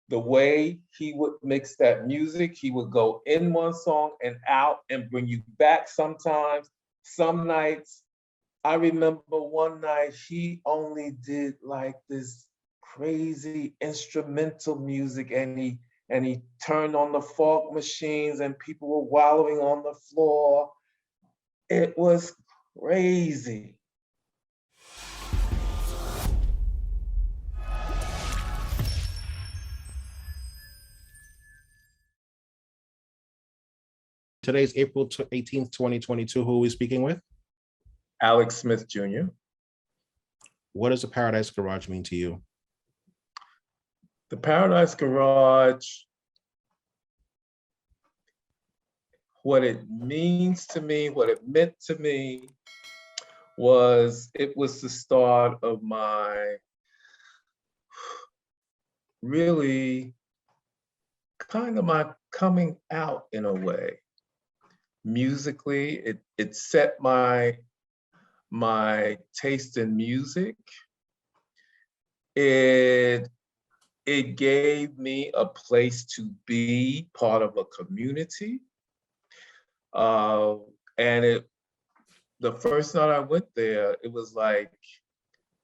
the way he would mix that music, he would go in one song and out and bring you back sometimes. Some nights, I remember one night he only did like this crazy instrumental music, and he turned on the fog machines and people were wallowing on the floor. It was crazy. Today's April 18th, 2022. Who are we speaking with? Alex Smith Jr. What does the Paradise Garage mean to you? The Paradise Garage, what it means to me, what it meant to me, it was the start of my really kind of my coming out in a way. Musically, it set my taste in music. It gave me a place to be part of a community. And the first night I went there, it was like,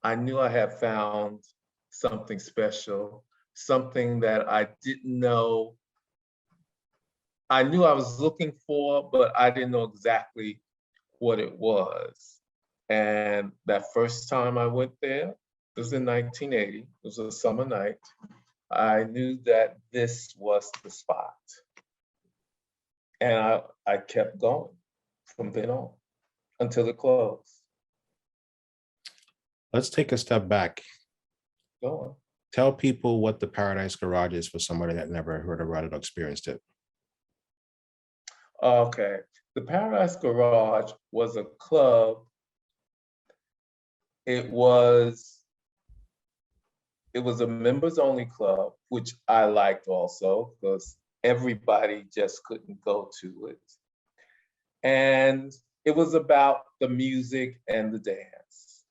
I knew I had found something special, something that I didn't know. I knew I was looking for, but I didn't know exactly what it was. And that first time I went there, it was in 1980, it was a summer night. I knew that this was the spot. And I kept going from then on until it closed. Let's take a step back. Go on. Tell people what the Paradise Garage is for somebody that never heard about it or experienced it. Okay. The Paradise Garage was a club. It was a members only club, which I liked also because everybody just couldn't go to it. And it was about the music and the dance,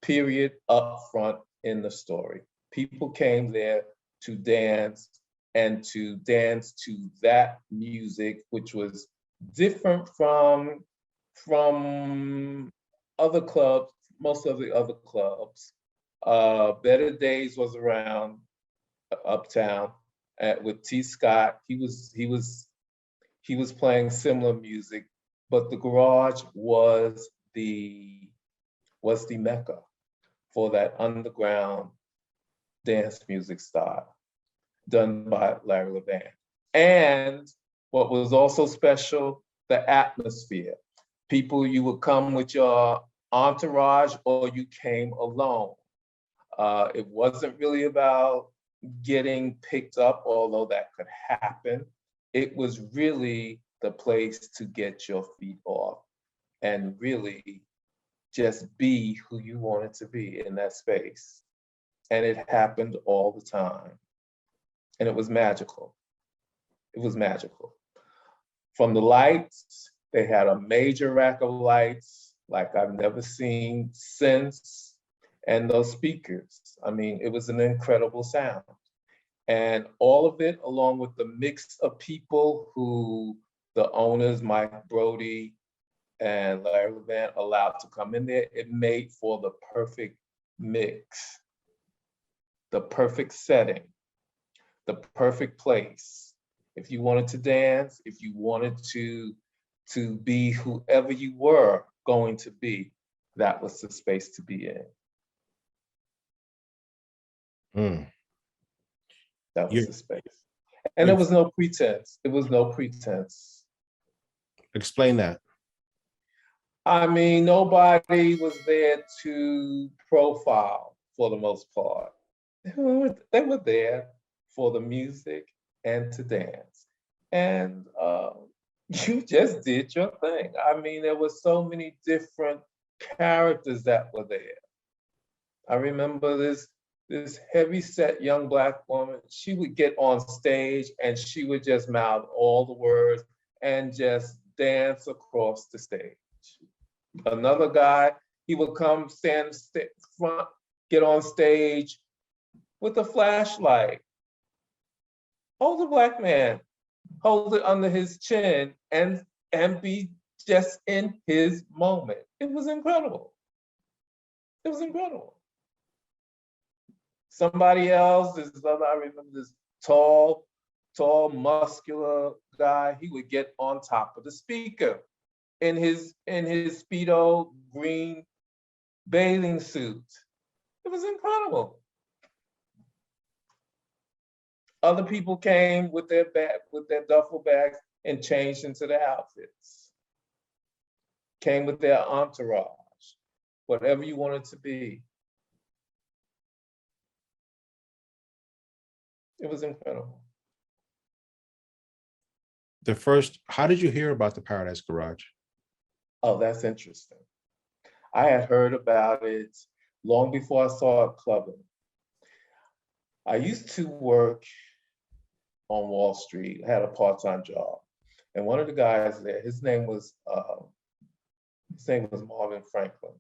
period, up front in the story. People came there to dance and to dance to that music, which was different from other clubs, most of the other clubs. Better Days was around uptown with T. Scott. He was playing similar music, but the garage was the mecca for that underground dance music style done by Larry Levan. And what was also special, the atmosphere. People, you would come with your entourage or you came alone. It wasn't really about getting picked up, although that could happen. It was really the place to get your feet off and really just be who you wanted to be in that space. And it happened all the time. And it was magical. It was magical. From the lights, they had a major rack of lights like I've never seen since. And those speakers, I mean, it was an incredible sound. And all of it, along with the mix of people who the owners, Mike Brody and Larry Levan, allowed to come in there, it made for the perfect mix, the perfect setting, the perfect place. If you wanted to dance, if you wanted to be whoever you were going to be, that was the space to be in. That was the space. And there was no pretense. It was no pretense. Explain that. I mean, nobody was there to profile for the most part. They were there for the music and to dance. And you just did your thing. I mean, there were so many different characters that were there. I remember this heavy-set young Black woman. She would get on stage and she would just mouth all the words and just dance across the stage. Another guy, he would come stand front, get on stage with a flashlight older Black man, hold it under his chin and be just in his moment. It was incredible. It was incredible. Somebody else, I remember this tall, muscular guy. He would get on top of the speaker in his Speedo green bathing suit. It was incredible. Other people came with their duffel bags and changed into their outfits. Came with their entourage, whatever you wanted to be. It was incredible. How did you hear about the Paradise Garage? Oh, that's interesting. I had heard about it long before I saw it clubbing. I used to work on Wall Street, I had a part-time job. And one of the guys there, his name was Marvin Franklin.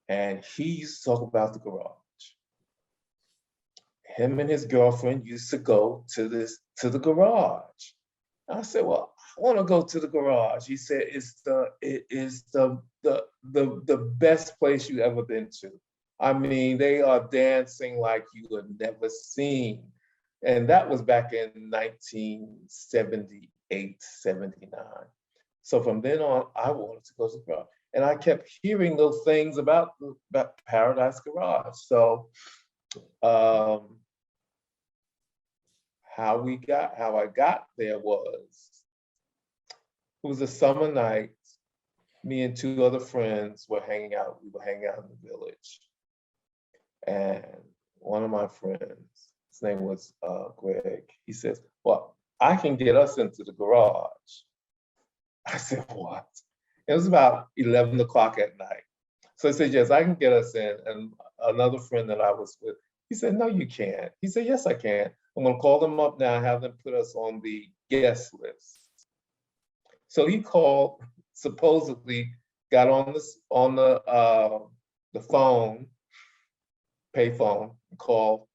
And he used to talk about the garage. Him and his girlfriend used to go to the garage. I said, well, I want to go to the garage. He said, it is the best place you ever been to. I mean, they are dancing like you had never seen. And that was back in 1978, 79. So from then on, I wanted to go to the garage. And I kept hearing those things about Paradise Garage. So how I got there was, it was a summer night. Me and two other friends were hanging out. We were hanging out in the village. And one of my friends, his name was Greg, he says, well, I can get us into the garage. I said, what? It was about 11 o'clock at night. So I said, yes, I can get us in. And another friend that I was with, he said, no, you can't. He said, yes, I can. I'm gonna call them up now, have them put us on the guest list. So he called, supposedly got on the phone, payphone, called,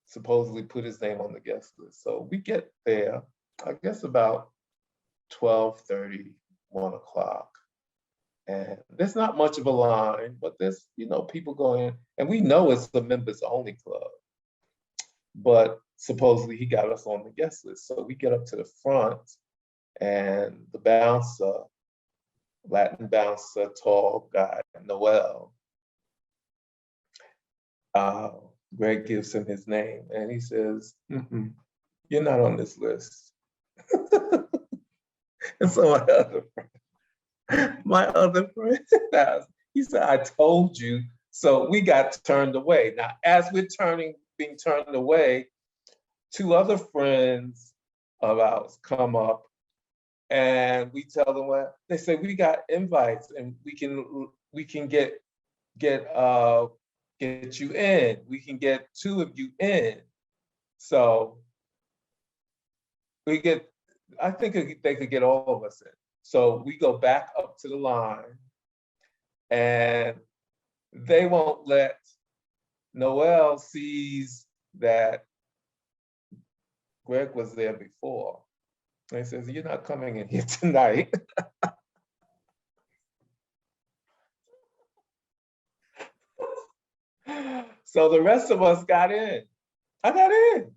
supposedly put his name on the guest list. So we get there, I guess about 12:30, 1 o'clock. And there's not much of a line, but there's, people going, and we know it's the members only club. But supposedly he got us on the guest list. So we get up to the front, and the bouncer, Latin bouncer, tall guy, Noel, Greg gives him his name, and he says, you're not on this list. And so my other friend, he said, I told you. So we got turned away. Now, as we're being turned away, two other friends of ours come up, and we tell them, well, they say, we got invites and we can get you in. We can get two of you in. So I think they could get all of us in. So we go back up to the line, and they won't let, Noel sees that Greg was there before. And he says, you're not coming in here tonight. So the rest of us got in. I got in.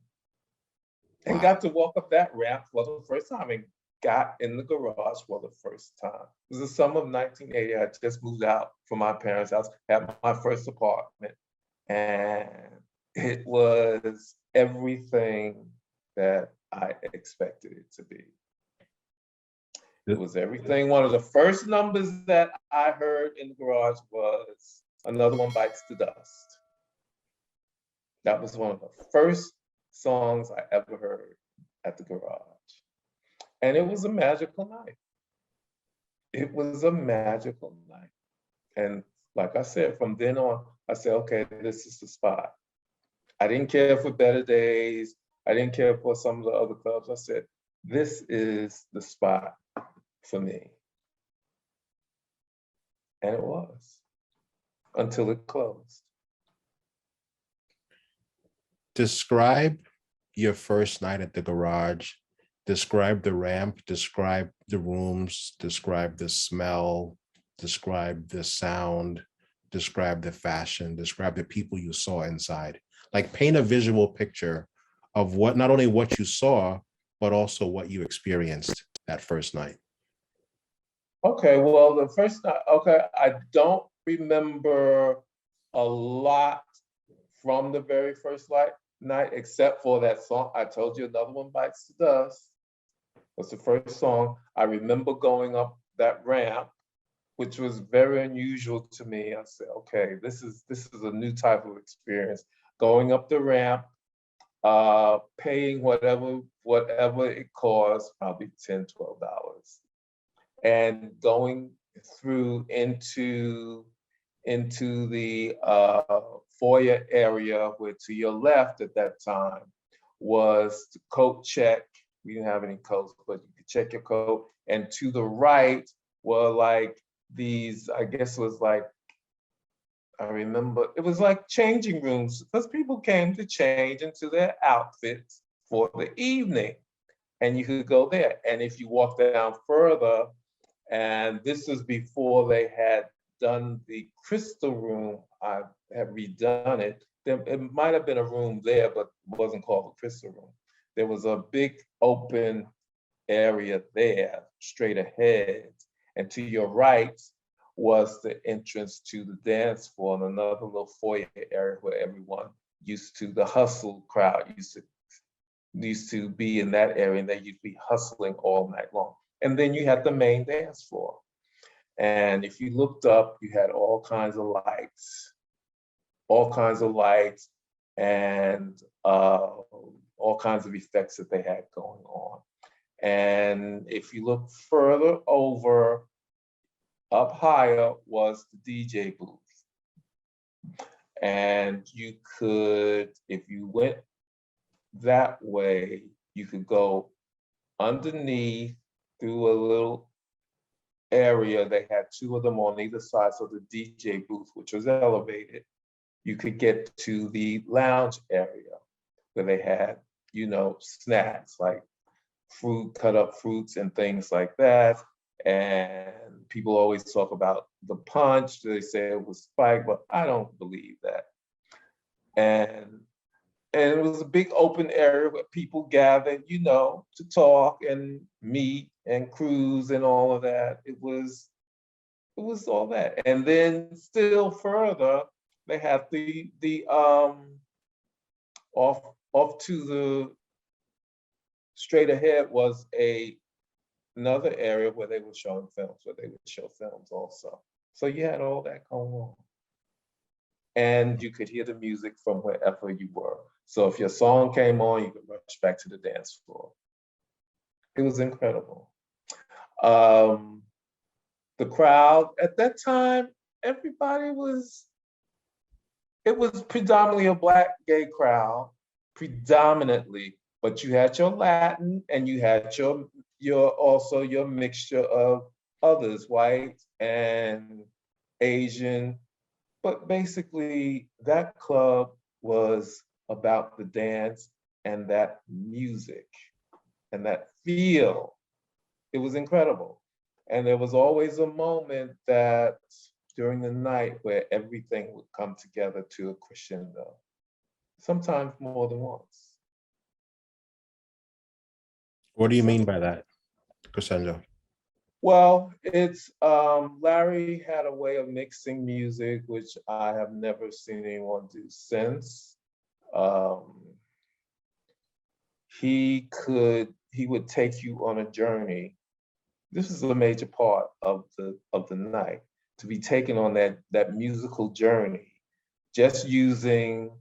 And got to walk up that ramp for the first time and got in the garage for the first time. It was the summer of 1980. I just moved out from my parents' house, had my first apartment. And it was everything that I expected it to be. It was everything. One of the first numbers that I heard in the garage was Another One Bites the Dust. That was one of the first songs I ever heard at the garage. And it was a magical night. It was a magical night. And like I said, from then on, I said, okay, this is the spot. I didn't care for Better Days. I didn't care for some of the other clubs. I said, this is the spot for me. And it was, until it closed. Describe your first night at the garage. Describe the ramp, describe the rooms, describe the smell, describe the sound, describe the fashion, describe the people you saw inside. Like paint a visual picture of what, not only what you saw, but also what you experienced that first night. Okay, well, the first night, okay, I don't remember a lot from the very first night, except for that song. I told you Another One Bites the Dust was the first song. I remember going up that ramp, which was very unusual to me. I said, okay, this is a new type of experience. Going up the ramp, paying whatever it costs, probably $10, $12, and going through into the foyer area, where to your left at that time was the coat check. We didn't have any coats, but you could check your coat. And to the right were like these, I guess it was like, I remember it was like changing rooms, because people came to change into their outfits for the evening. And you could go there. And if you walk down further, and this is before they had done the crystal room, I have redone it. It might have been a room there, but it wasn't called the crystal room. There was a big open area there, straight ahead. And to your right was the entrance to the dance floor, and another little foyer area where everyone the hustle crowd used to be in that area, and they used to be hustling all night long. And then you had the main dance floor. And if you looked up, you had all kinds of lights, and all kinds of effects that they had going on. And if you look further over, up higher was the DJ booth. And you could, if you went that way, you could go underneath through a little area. They had two of them on either side. So the DJ booth, which was elevated, you could get to the lounge area where they had, snacks like cut up fruits and things like that. And people always talk about the punch. They say it was spiked, but I don't believe that. And it was a big open area where people gathered, to talk and meet and cruise and all of that. It was all that. And then still further, they had the off to the straight ahead was another area where they were showing films, where they would show films also. So you had all that going on. And you could hear the music from wherever you were. So if your song came on, you could rush back to the dance floor. It was incredible. The crowd at that time, it was predominantly a Black gay crowd, predominantly, but you had your Latin and you had your mixture of others, white and Asian. But basically, that club was about the dance and that music and that feel. It was incredible. And there was always a moment that during the night where everything would come together to a crescendo, sometimes more than once. What do you mean by that, crescendo? Well, it's Larry had a way of mixing music, which I have never seen anyone do since. He would take you on a journey. This is a major part of the night, to be taken on that musical journey, just using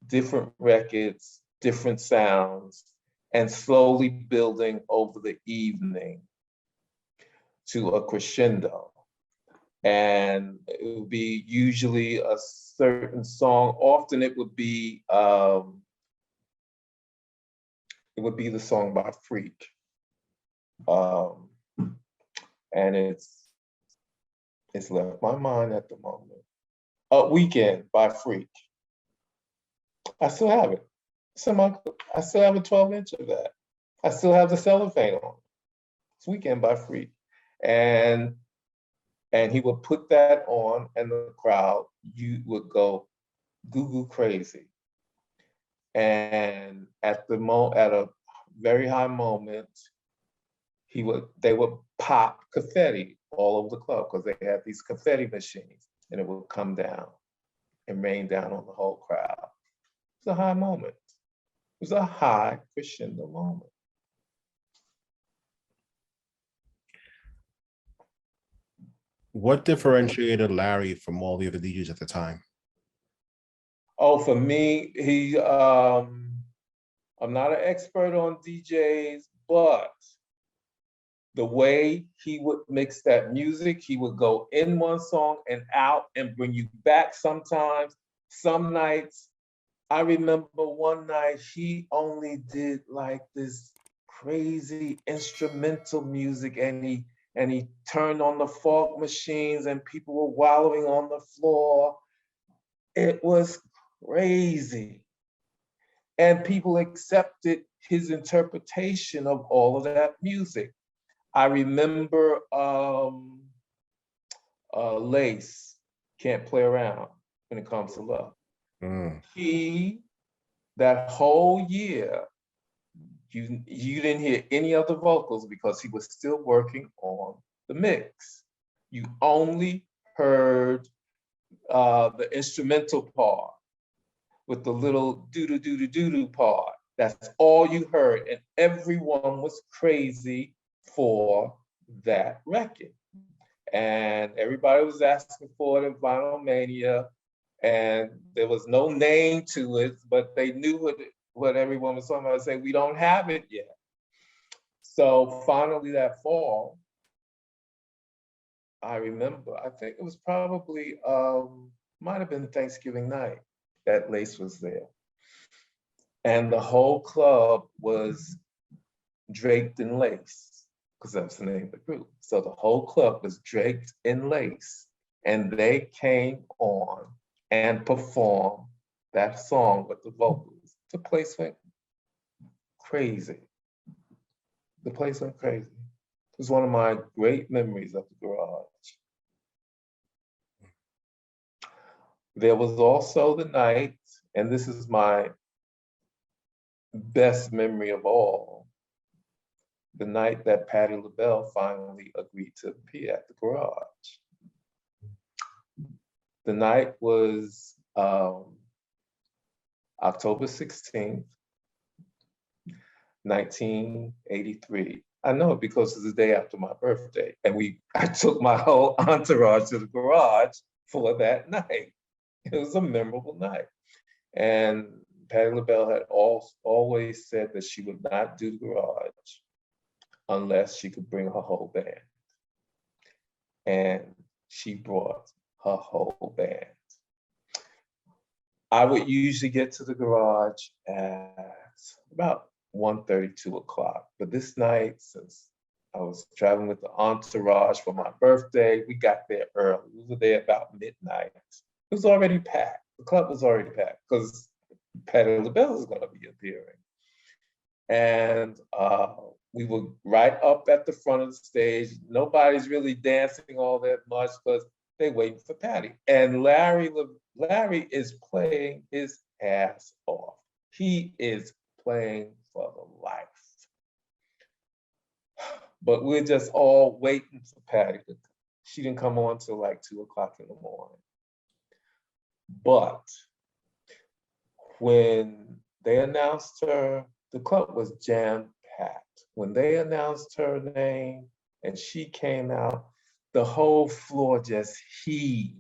different records, different sounds, and slowly building over the evening to a crescendo. And it would be usually a certain song. Often it would be the song by Freak. And it's left my mind at the moment. Weekend by Freak. I still have it. I still have a 12-inch of that. I still have the cellophane on. It's Weekend by Freak. And he would put that on, and the crowd, you would go goo crazy. And at a very high moment, they would pop confetti all over the club because they had these confetti machines, and it would come down and rain down on the whole crowd. It was a high moment. It was a high crescendo moment. What differentiated Larry from all the other DJs at the time? Oh, for me, I'm not an expert on DJs, but the way he would mix that music, he would go in one song and out and bring you back sometimes. Some nights, I remember one night he only did like this crazy instrumental music, and he turned on the fog machines and people were wallowing on the floor. It was crazy. And people accepted his interpretation of all of that music. I remember Lace, Can't Play Around When It Comes to Love. That whole year, you didn't hear any other vocals because he was still working on the mix. You only heard the instrumental part with the little doo-doo-doo-doo-doo part. That's all you heard, and everyone was crazy for that record. And everybody was asking for it at Vinyl Mania, and there was no name to it, but they knew what everyone was talking about. Say, we don't have it yet. So finally that fall, I remember, I think it was probably, might have been Thanksgiving night that Lace was there. And the whole club was draped in lace, because that's the name of the group. So the whole club was draped in lace, and they came on and performed that song with the vocals. The place went crazy. The place went crazy. It was one of my great memories of the garage. There was also the night, and this is my best memory of all, the night that Patti LaBelle finally agreed to appear at the garage. The night was October 16th, 1983. I know it because it's the day after my birthday, and I took my whole entourage to the garage for that night. It was a memorable night. And Patti LaBelle had always said that she would not do the garage unless she could bring her whole band. And she brought her whole band. I would usually get to the garage at about 1:30, 2 o'clock. But this night, since I was traveling with the entourage for my birthday, we got there early. We were there about midnight. It was already packed. The club was already packed because Patti LaBelle is going to be appearing. And we were right up at the front of the stage. Nobody's really dancing all that much because they're waiting for Patti. And Larry is playing his ass off. He is playing for the life. But we're just all waiting for Patti. She didn't come on till like 2 o'clock in the morning. But when they announced her, the club was jam-packed. When they announced her name and she came out, the whole floor just heaved.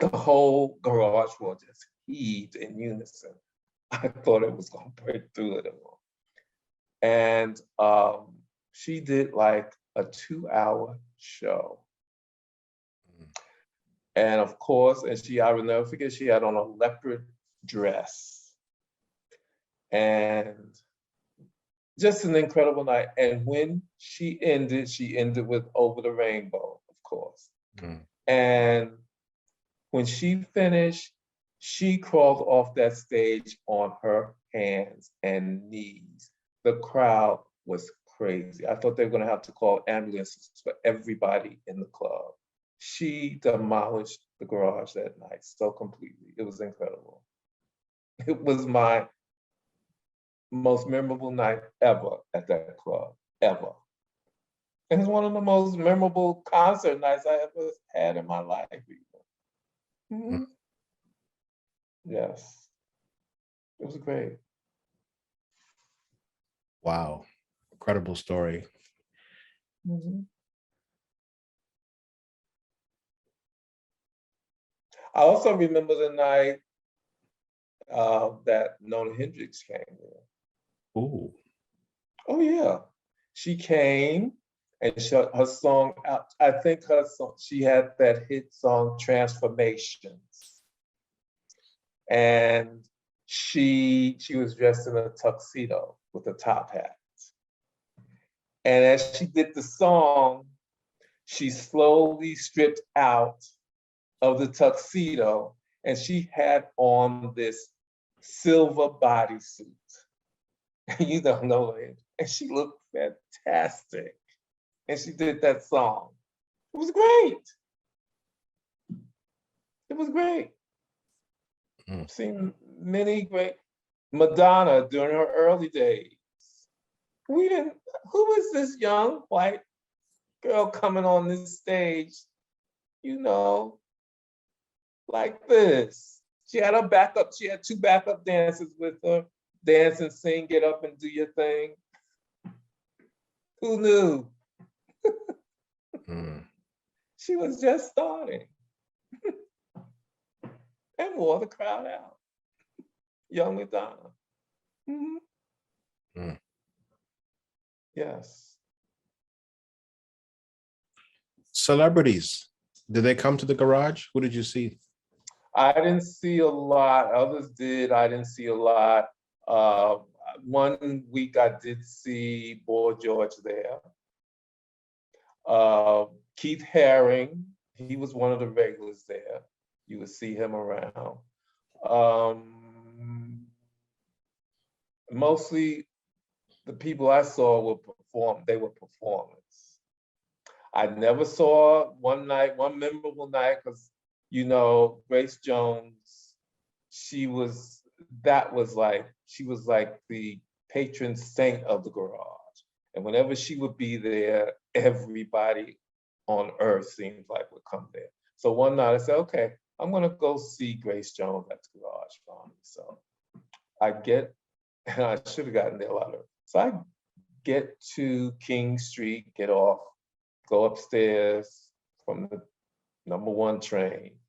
The whole garage floor just heaved in unison. I thought it was gonna break through it all. And she did like a 2-hour show. And of course, I will never forget, she had on a leopard dress. And just an incredible night. And when she ended with Over the Rainbow, of course. And when she finished, She crawled off that stage on her hands and knees. The crowd was crazy. I thought they were going to have to call ambulances for everybody in the club. She demolished the garage that night so completely. It was incredible. It was my most memorable night ever at that club, ever. And it's one of the most memorable concert nights I ever had in my life. Mm-hmm. Yes, it was great. Wow, incredible story. Mm-hmm. I also remember the night that Nona Hendrix came there. Ooh. Oh yeah, she came and her song. I think her song. She had that hit song "Transformations," and she was dressed in a tuxedo with a top hat. And as she did the song, she slowly stripped out of the tuxedo, and she had on this silver bodysuit. You don't know it. And she looked fantastic. And she did that song. It was great. It was great. I've seen many great. Madonna during her early days. Who is this young white girl coming on this stage, you know, like this? She had two backup dancers with her, dance and sing, get up and do your thing. Who knew? She was just starting and wore the crowd out. Young Madonna. Mm-hmm. Yes. Celebrities, did they come to the garage? Who did you see? I didn't see a lot. Others did. I didn't see a lot. One week I did see Boy George there. Keith Haring, he was one of the regulars there. You would see him around. Mostly the people I saw they were performers. I never saw one memorable night, because, you know, Grace Jones, she was like the patron saint of the garage. And whenever she would be there, everybody on earth seems like would come there. So one night I said, okay, I'm gonna go see Grace Jones at the garage for me. So and I should have gotten there a lot earlier. So I get to King Street, get off, go upstairs from the #1 train,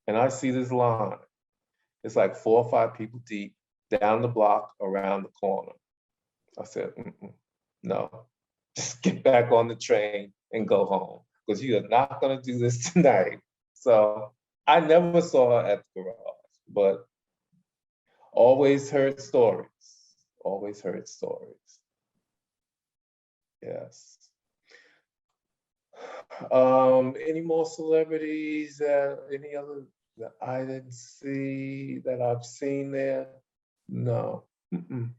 and I see this line. It's like 4 or 5 people deep, down the block, around the corner. I said, no, just get back on the train and go home, because you are not gonna do this tonight. So I never saw her at the garage, but always heard stories. Always heard stories. Yes. Any more celebrities? Any other that I didn't see that I've seen there? No. And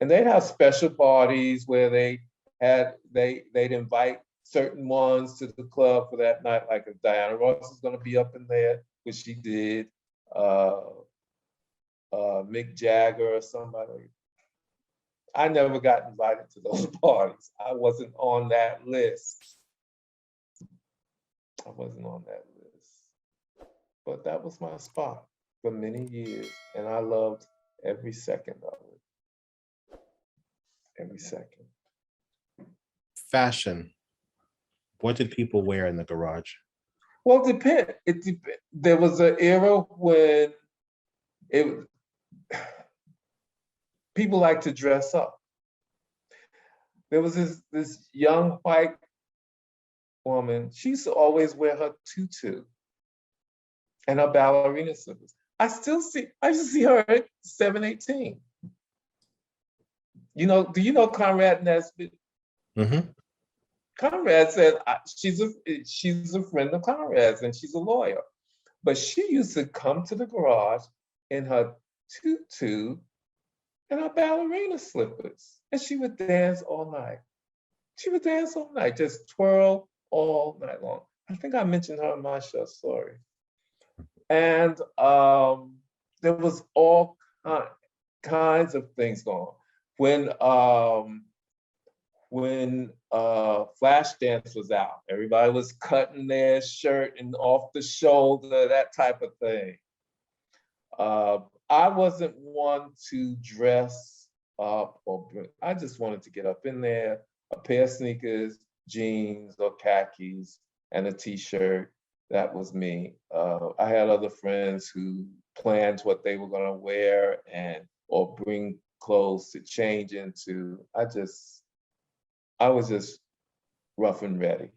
they'd have special parties where they'd invite certain ones to the club for that night, like if Diana Ross is going to be up in there, which she did. Mick Jagger or somebody. I never got invited to those parties. I wasn't on that list. But that was my spot for many years, and I loved every second of it. Every second. Fashion. What did people wear in the garage? Well, it depends. There was an era when people like to dress up. There was this young white woman. She used to always wear her tutu and her ballerina slippers. I used to see her at 718. You know, do you know Conrad Nesbitt? Conrad said she's a friend of Conrad's and she's a lawyer. But she used to come to the garage in her tutu and her ballerina slippers. And she would dance all night. She would dance all night, just twirl all night long. I think I mentioned her in my show story. And there was all kinds of things going on. When Flash Dance was out, everybody was cutting their shirt and off the shoulder, that type of thing. I wasn't one to dress up, I just wanted to get up in there, a pair of sneakers, jeans or khakis, and a t-shirt. That was me. I had other friends who planned what they were gonna wear or bring clothes to change into. I was just rough and ready.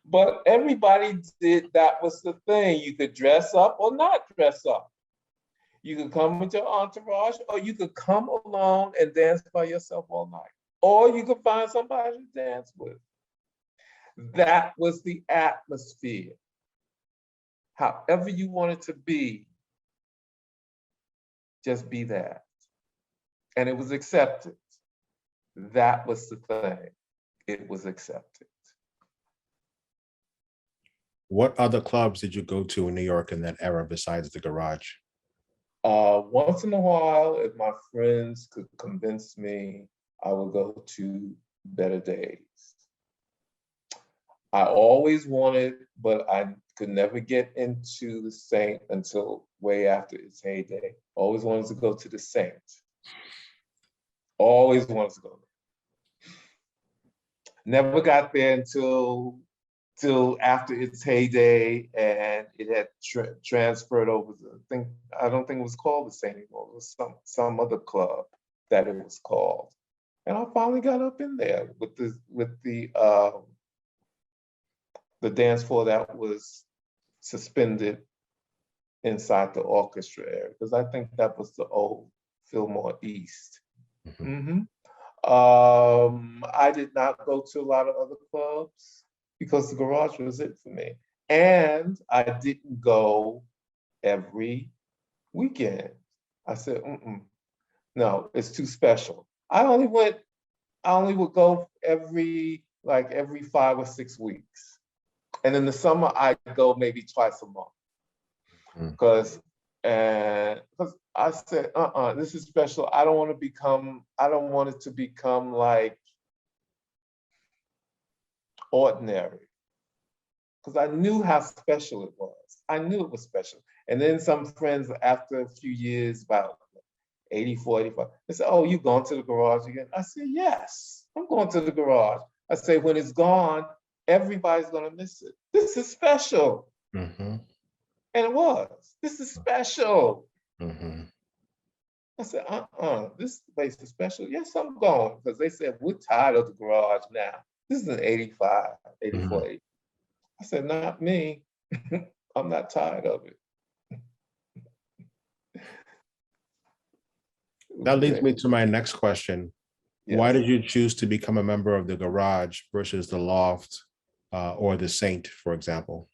But everybody did, that was the thing. You could dress up or not dress up. You could come with your entourage, or you could come alone and dance by yourself all night. Or you could find somebody to dance with. That was the atmosphere. However you wanted to be, just be that. And it was accepted. That was the thing. It was accepted. What other clubs did you go to in New York in that era besides the garage? Once in a while, if my friends could convince me, I would go to Better Days. I always wanted, but I could never get into the Saint until way after its heyday. Always wanted to go to the Saint. Always wanted to go there. Never got there until after its heyday, and it had transferred over to, I don't think it was called the Saint anymore. It was some other club that it was called. And I finally got up in there with the dance floor that was suspended inside the orchestra area, because I think that was the old Fillmore East. Mm-hmm. I did not go to a lot of other clubs because the garage was it for me. And I didn't go every weekend. I said, no, it's too special. I only would go every 5 or 6 weeks. And in the summer, I'd go maybe twice a month. Because I said, this is special. I don't want it to become like ordinary. Because I knew how special it was. I knew it was special. And then some friends, after a few years, about 84, 85, they said, oh, you going to the garage again? I said, yes, I'm going to the garage. I say, when it's gone, everybody's gonna miss it. This is special. Mm-hmm. And it was. This is special. Mm-hmm. I said, this place is special. Yes, I'm going. Because they said, we're tired of the garage now. This is in 85, 84, mm-hmm. I said, not me. I'm not tired of it. That leads me to my next question. Yes. Why did you choose to become a member of the garage versus the loft or the Saint, for example?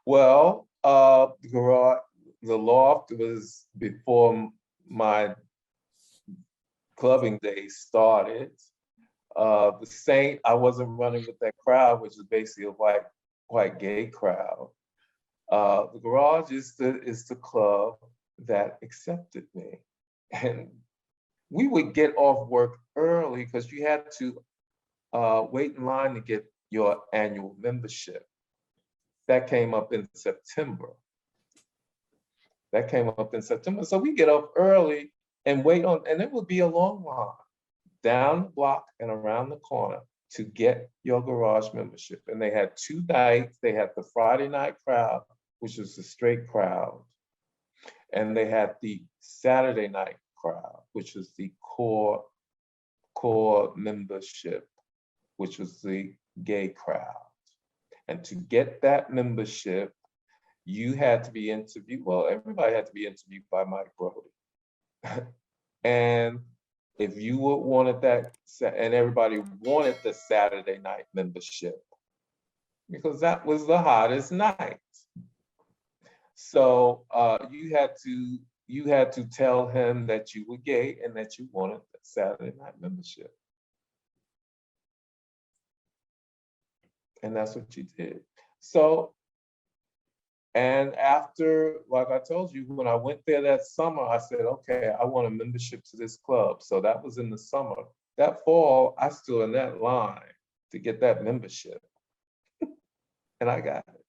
Well, the loft was before my clubbing days started. The Saint, I wasn't running with that crowd, which is basically a white gay crowd. The garage is the club that accepted me. And we would get off work early because you had to wait in line to get your annual membership. That came up in September. So we get up early and wait on, and it would be a long line down the block and around the corner to get your garage membership. And they had 2 nights. They had the Friday night crowd, which was the straight crowd. And they had the Saturday night crowd, which was the core membership, which was the gay crowd. And to get that membership, you had to be interviewed. Well, everybody had to be interviewed by Mike Brody. And if you would wanted that, and everybody wanted the Saturday night membership, because that was the hottest night. So you had to tell him that you were gay and that you wanted the Saturday night membership. And that's what you did. So, and after, like I told you, when I went there that summer, I said, okay, I want a membership to this club. So that was in the summer. That fall, I stood in that line to get that membership. And I got it.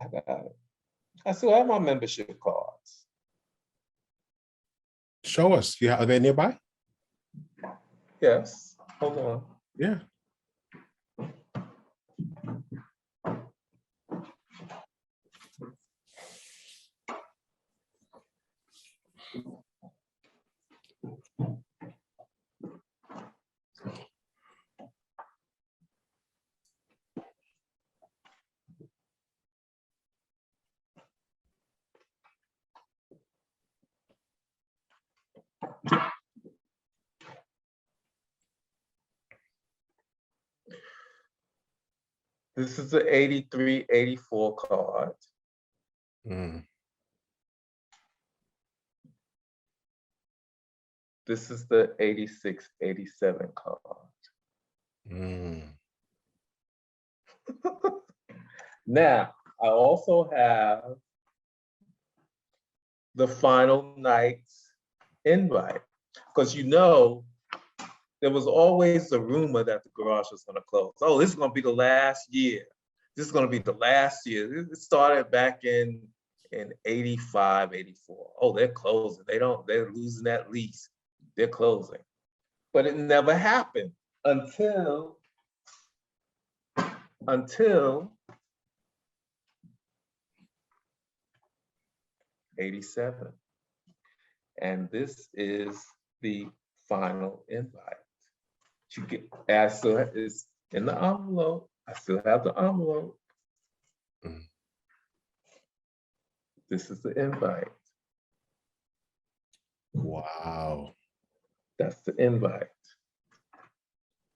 I got it. I still have my membership cards. Show us. Are they nearby? Yes. Hold on. Yeah. This is the 83-84 card. This is the 86-87 card. Now, I also have the final night's invite, because you know, there was always the rumor that the garage was going to close. Oh, this is going to be the last year. This is going to be the last year. It started back in 85, 84. Oh, they're closing. They're losing that lease. They're closing. But it never happened until 87. And this is the final invite. You get, it's in the envelope. I still have the envelope. This is the invite. Wow. That's the invite.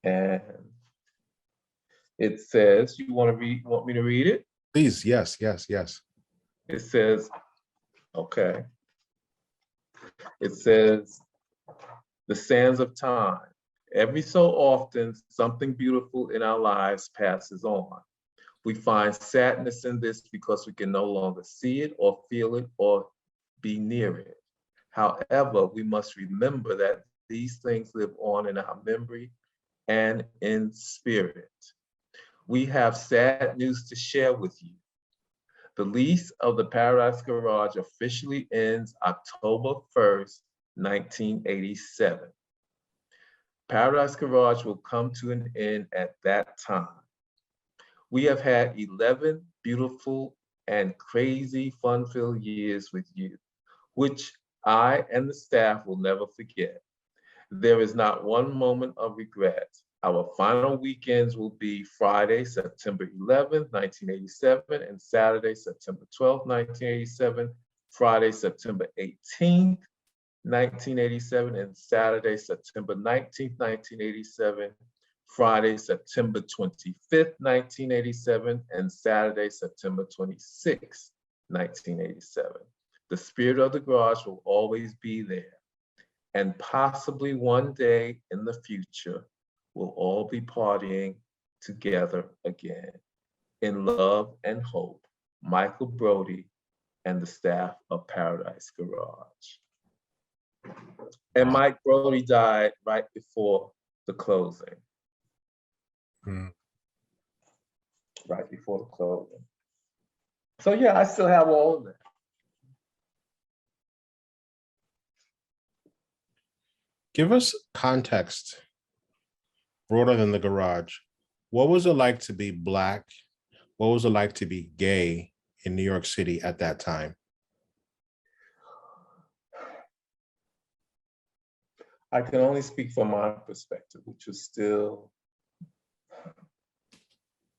And it says, you want me to read it? Please, yes. It says, okay. It says, the sands of time. Every so often, something beautiful in our lives passes on. We find sadness in this because we can no longer see it or feel it or be near it. However, we must remember that these things live on in our memory and in spirit. We have sad news to share with you. The lease of the Paradise Garage officially ends October 1st, 1987. Paradise Garage will come to an end at that time. We have had 11 beautiful and crazy fun-filled years with you, which I and the staff will never forget. There is not one moment of regret. Our final weekends will be Friday, September 11th, 1987, and Saturday, September 12th, 1987, Friday, September 18th, 1987, and Saturday, September 19th, 1987, Friday, September 25th, 1987, and Saturday, September 26th, 1987. The spirit of the garage will always be there, and possibly one day in the future, we'll all be partying together again. In love and hope, Michael Brody and the staff of Paradise Garage. And Mike Brody died right before the closing. Right before the closing. So yeah, I still have all of that. Give us context broader than the garage. What was it like to be Black? What was it like to be gay in New York City at that time? I can only speak from my perspective, which was still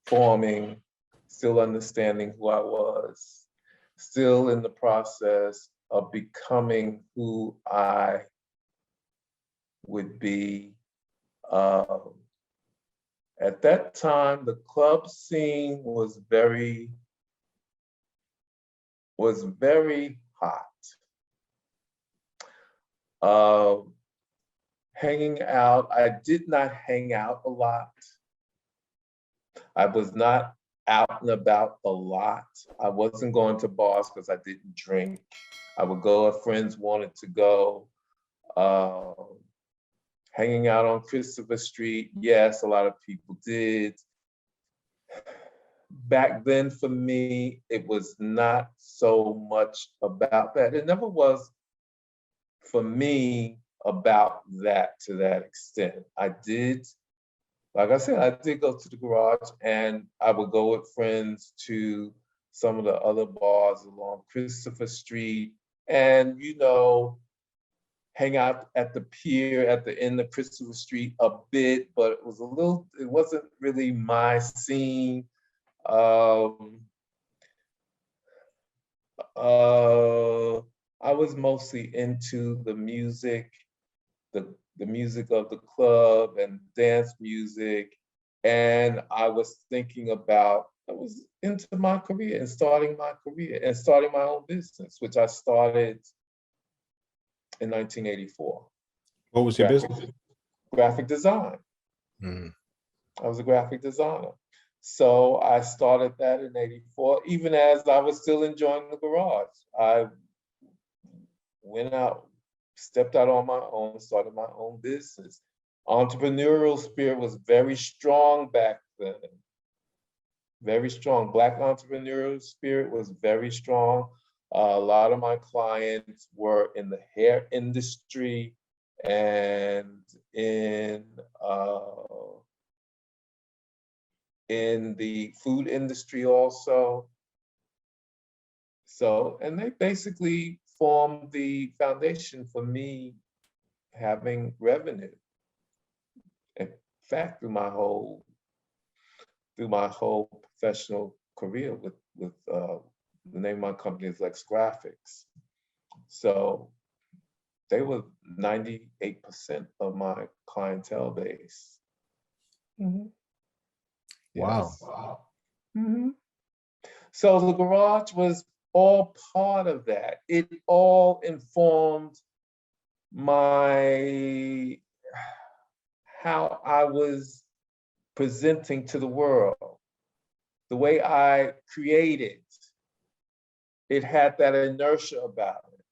forming, still understanding who I was, still in the process of becoming who I would be. At that time, the club scene was very hot. Hanging out, I did not hang out a lot. I was not out and about a lot. I wasn't going to bars because I didn't drink. I would go if friends wanted to go. Hanging out on Christopher Street, yes, a lot of people did. Back then for me, it was not so much about that. It never was for me about that to that extent. I did, like I said, I did go to the garage and I would go with friends to some of the other bars along Christopher Street and, you know, hang out at the pier at the end of Christopher Street a bit, but it wasn't really my scene. I was mostly into the music, the music of the club and dance music. And I was into my career and starting my own business, which I started in 1984. What was your business? Graphic design. Mm. I was a graphic designer. So I started that in 84, even as I was still enjoying the garage. I went out, stepped out on my own, started my own business. Entrepreneurial spirit was very strong back then. Very strong. Black entrepreneurial spirit was very strong. A lot of my clients were in the hair industry and in the food industry also. So, and they basically formed the foundation for me having revenue. In fact, through my whole professional career with the name of my company is Lex Graphics. So they were 98% of my clientele base. Mm-hmm. Yes. Wow. Mm-hmm. So the garage was all part of that. It all informed how I was presenting to the world, the way I created. It had that inertia about it.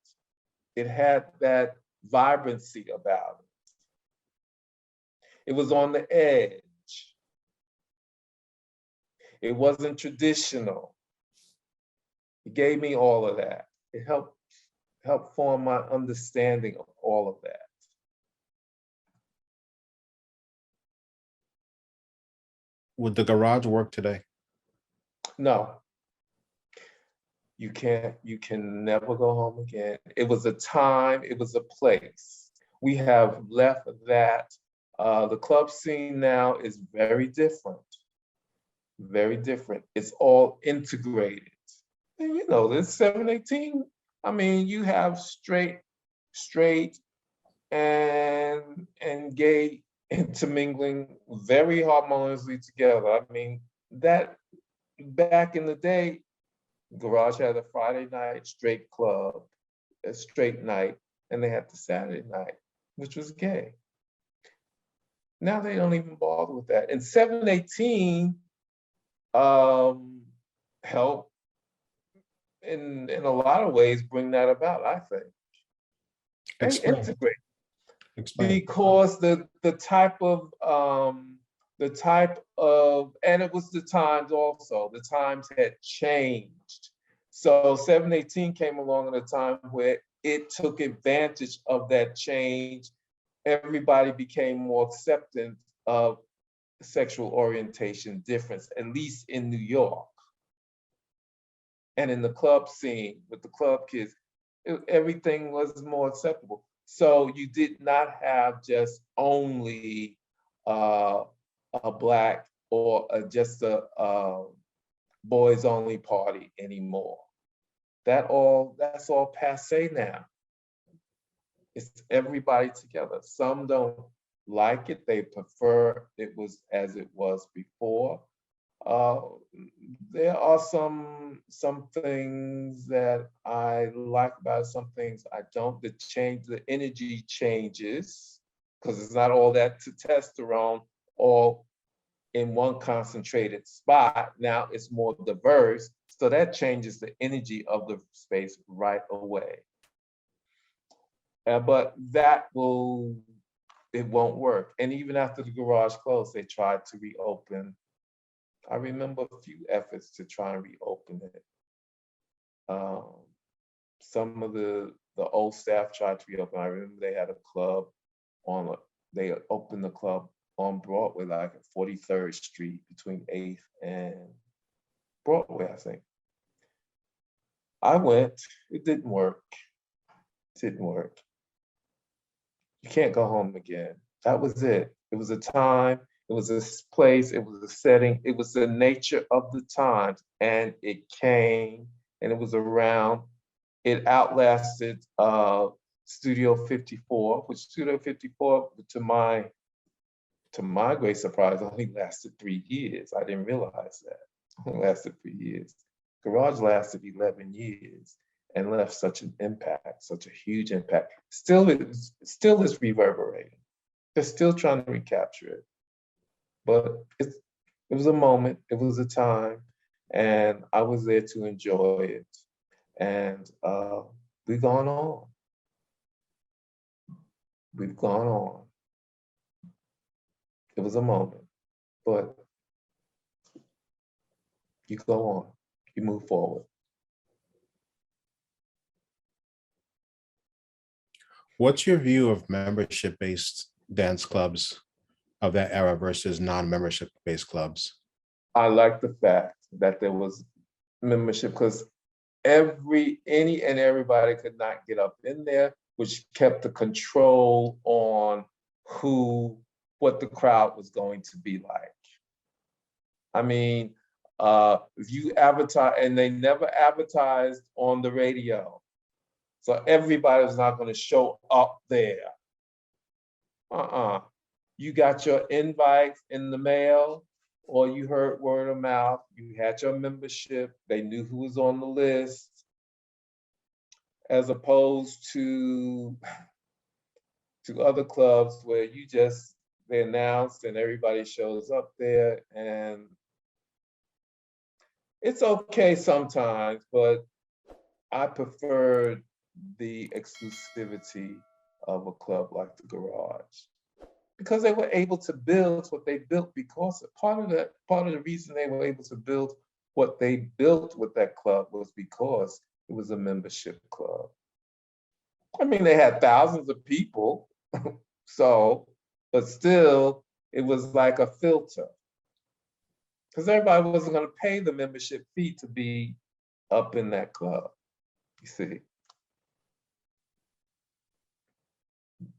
It had that vibrancy about it. It was on the edge. It wasn't traditional. It gave me all of that. It helped form my understanding of all of that. Would the garage work today? No. You can never go home again. It was a time, it was a place. We have left that. The club scene now is very different. Very different. It's all integrated. And you know, this 718, I mean, you have straight and gay intermingling very harmoniously together. I mean, that back in the day, Garage had a Friday night straight club, a straight night, and they had the Saturday night, which was gay. Now they don't even bother with that. And 718 helped in a lot of ways bring that about, I think. Explain. Integrate. Explain. Because the type of and it was the times also, the times had changed. So 718 came along at a time where it took advantage of that change. Everybody became more accepting of sexual orientation difference, at least in New York. And in the club scene with the club kids, everything was more acceptable. So you did not have just only a Black or just a boys only party anymore. that's all passé now. It's everybody together. Some don't like it. They prefer it was as it was before. Uh, there are some things that I like about it, some things I don't. The energy changes because it's not all that testosterone all in one concentrated spot. Now it's more diverse, so that changes the energy of the space right away. But it won't work. And even after the garage closed, they tried to reopen. I remember a few efforts to try and reopen it. Some of the old staff tried to reopen. I remember they had a club they opened the club on Broadway, like at 43rd Street between 8th and Broadway, I think. I went, it didn't work. It didn't work. You can't go home again. That was it. It was a time, it was a place, it was a setting, it was the nature of the times, and it came and it was around. It outlasted Studio 54, which Studio 54, to my great surprise, only lasted 3 years. I didn't realize that. Only lasted 3 years. Garage lasted 11 years and left such an impact, such a huge impact. Still is reverberating. They're still trying to recapture it. But it was a moment, it was a time, and I was there to enjoy it. And we've gone on. We've gone on. It was a moment, but you go on, you move forward. What's your view of membership-based dance clubs of that era versus non-membership-based clubs? I like the fact that there was membership because any and everybody could not get up in there, which kept the control on what the crowd was going to be like. I mean, if you advertise, and they never advertised on the radio, so everybody was not going to show up there. You got your invites in the mail, or you heard word of mouth. You had your membership. They knew who was on the list, as opposed to other clubs where they announce and everybody shows up there, and it's okay sometimes, but I preferred the exclusivity of a club like the Garage, because they were able to build what they built, because part of the reason they were able to build what they built with that club was because it was a membership club. I mean, they had thousands of people, but still, it was like a filter, because everybody wasn't going to pay the membership fee to be up in that club, you see.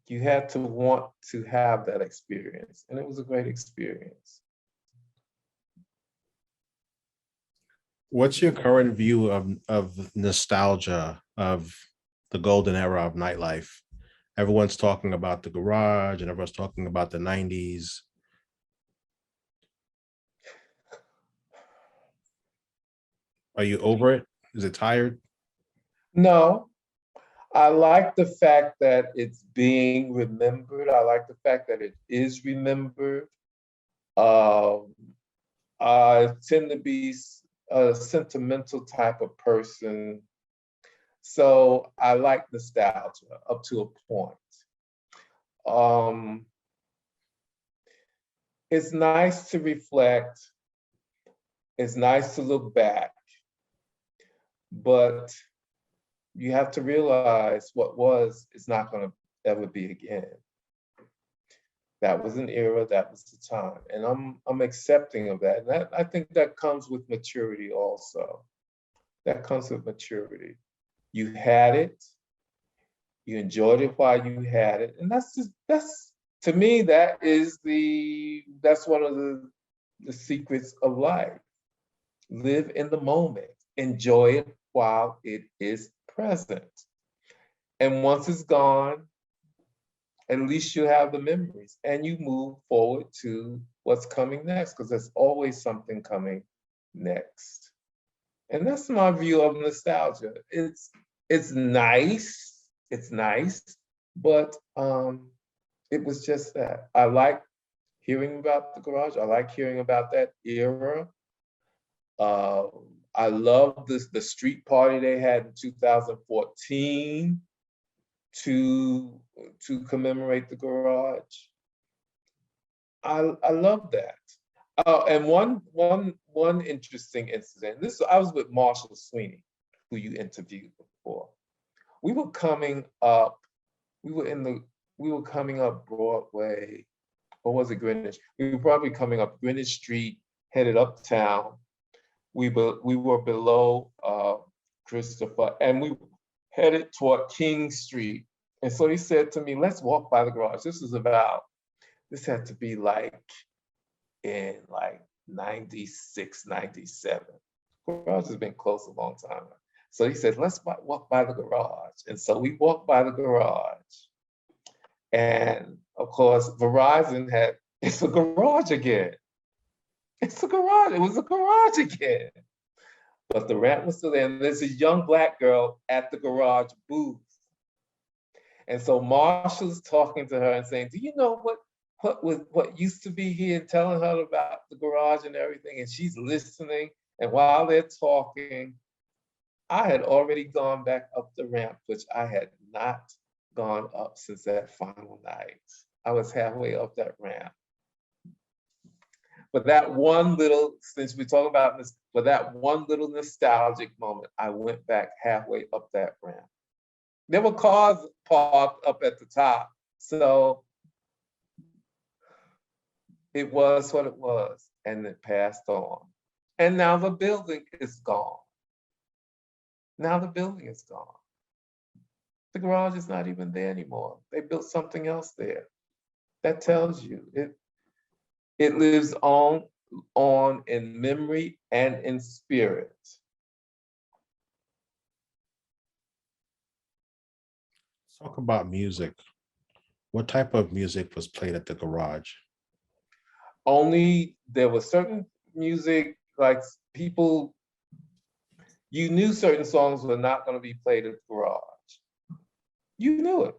You had to want to have that experience, and it was a great experience. What's your current view of nostalgia of the golden era of nightlife? Everyone's talking about the Garage and everyone's talking about the 90s. Are you over it? Is it tired? No, I like the fact that it's being remembered. I like the fact that it is remembered. I tend to be a sentimental type of person, so I like nostalgia up to a point. It's nice to reflect. It's nice to look back, but you have to realize what was is not going to ever be again. That was an era, that was the time, and I'm accepting of that. And I think that comes with maturity also. That comes with maturity. You had it, you enjoyed it while you had it, and that's to me, that's one of the secrets of life. Live in the moment, enjoy it while it is present. And once it's gone, at least you have the memories and you move forward to what's coming next, because there's always something coming next. And that's my view of nostalgia. It's nice, but it was just that. I like hearing about the garage. I like hearing about that era. I love the street party they had in 2014 to commemorate the garage. I love that. And one interesting incident. I was with Marshall Sweeney, who you interviewed before. We were coming up. We were coming up Broadway, or was it Greenwich? We were probably coming up Greenwich Street, headed uptown. We were below Christopher, and we headed toward King Street. And so he said to me, let's walk by the garage. This had to be like in like 96, 97. Garage has been closed a long time. So he said, let's walk by the garage. And so we walked by the garage. And of course, Verizon it's a garage again. It's a garage. It was a garage again. But the ramp was still there. And there's a young Black girl at the garage booth. And so Marshall's talking to her and saying, do you know what used to be here, and telling her about the garage and everything? And she's listening. And while they're talking, I had already gone back up the ramp, which I had not gone up since that final night. I was halfway up that ramp. But that one little, since we're talking about this, for that one little nostalgic moment, I went back halfway up that ramp. There were cars parked up at the top. So it was what it was, and it passed on. And now the building is gone. Now the building is gone. The garage is not even there anymore. They built something else there. That tells you it lives on in memory and in spirit. Talk about music. What type of music was played at the garage? Only there was certain music, like people, you knew certain songs were not going to be played at the garage. You knew it.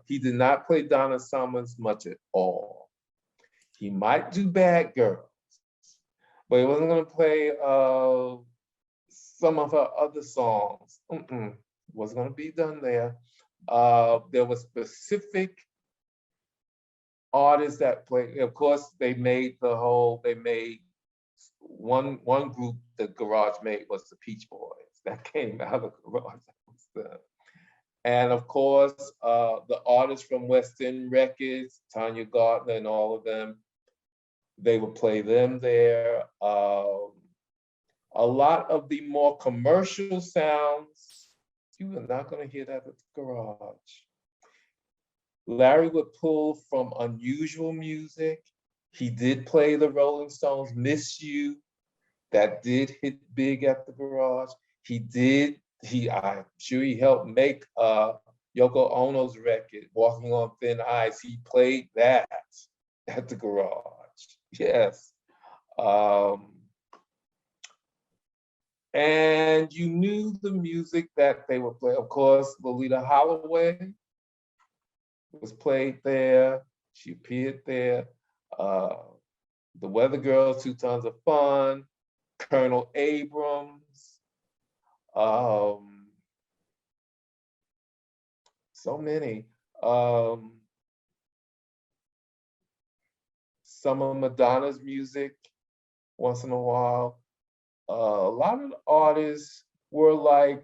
He did not play Donna Summers much at all. He might do Bad Girls, but he wasn't going to play some of her other songs. Wasn't going to be done there. There were specific artists that played. Of course, they made one group the garage made was the Peach Boys. That came out of the garage. And of course, the artists from West End Records, Tanya Gardner and all of them, they would play them there. A lot of the more commercial sounds, you are not going to hear that at the garage. Larry would pull from unusual music. He did play the Rolling Stones' Miss You. That did hit big at the garage. I'm sure he helped make Yoko Ono's record, Walking on Thin Ice. He played that at the garage. Yes. And you knew the music that they would play. Of course, Lolita Holloway was played there. She appeared there. The Weather Girls, 2 Tons of Fun, Colonel Abrams. So many. Some of Madonna's music once in a while. A lot of the artists were like,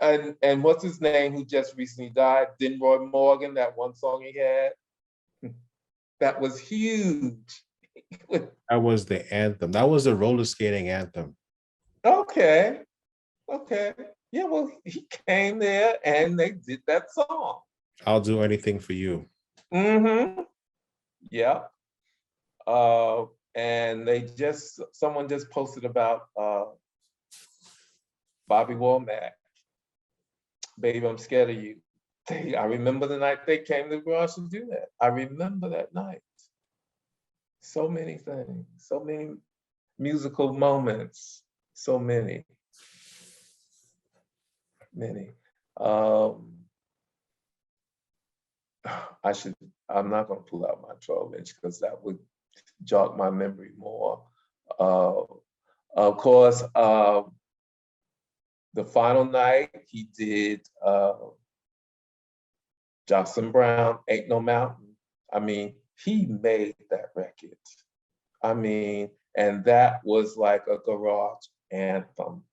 and what's his name who just recently died? Denroy Morgan, that one song he had. That was huge. That was the anthem. That was the roller skating anthem. Okay. Yeah, well, he came there and they did that song. I'll Do Anything for You. Yeah. And someone just posted about Bobby Womack, Baby, I'm Scared of You. I remember the night they came to the garage to do that. I remember that night. So many things, so many musical moments, so many. Um, I'm not gonna pull out my 12-inch because that would jog my memory more. Of course, the final night he did Jocelyn Brown, Ain't No Mountain. I mean, he made that record. I mean, and that was like a garage anthem.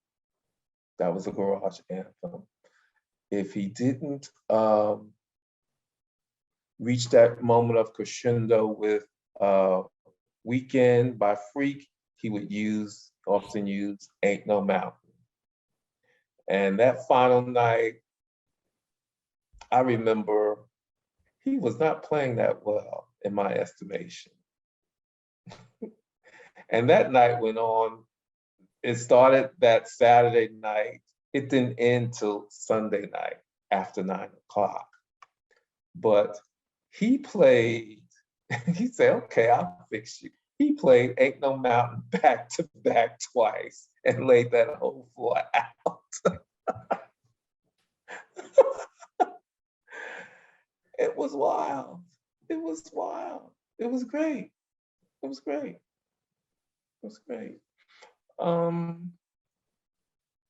That was a garage anthem. If he didn't reach that moment of crescendo with Weekend by Freak, he would often use Ain't No Mountain. And that final night, I remember he was not playing that well, in my estimation. And that night went on. It started that Saturday night. It didn't end till Sunday night after 9 o'clock. But he played, he said, okay, I'll fix you. He played Ain't No Mountain back to back twice and laid that whole floor out. It was wild. It was wild. It was great. It was great. It was great.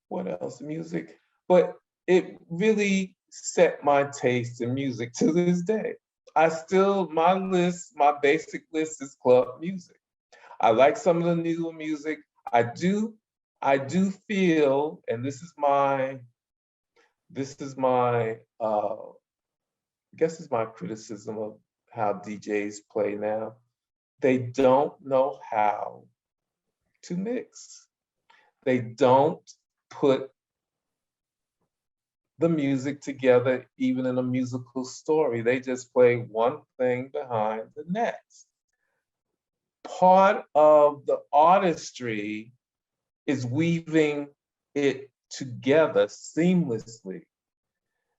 What else? Music. But it really set my taste in music to this day. My basic list is club music. I like some of the newer music. I do feel, and this is my I guess it's my criticism of how DJs play now. They don't know how to mix. They don't put the music together, even in a musical story. They just play one thing behind the next. Part of the artistry is weaving it together seamlessly.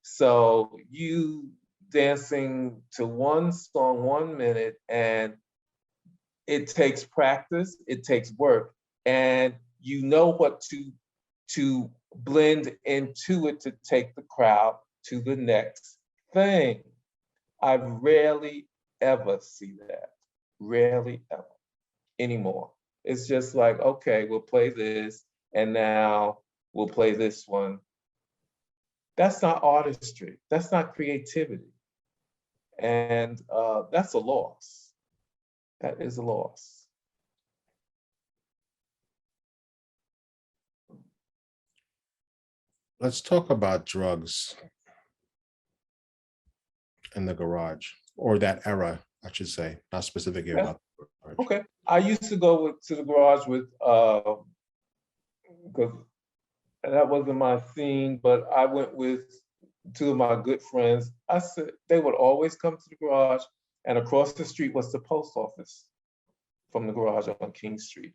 So you dancing to one song 1 minute, and it takes practice, it takes work, and you know what to blend into it to take the crowd to the next thing. I rarely ever see that. Rarely ever anymore. It's just like, okay, we'll play this, and now we'll play this one. That's not artistry. That's not creativity. And that's a loss. That is a loss. Let's talk about drugs in the garage, or that era, I should say, not specifically Okay. about the garage. Okay. I used to go to the garage with, because that wasn't my scene, but I went with two of my good friends. I said they would always come to the garage, and across the street was the post office from the garage on King Street.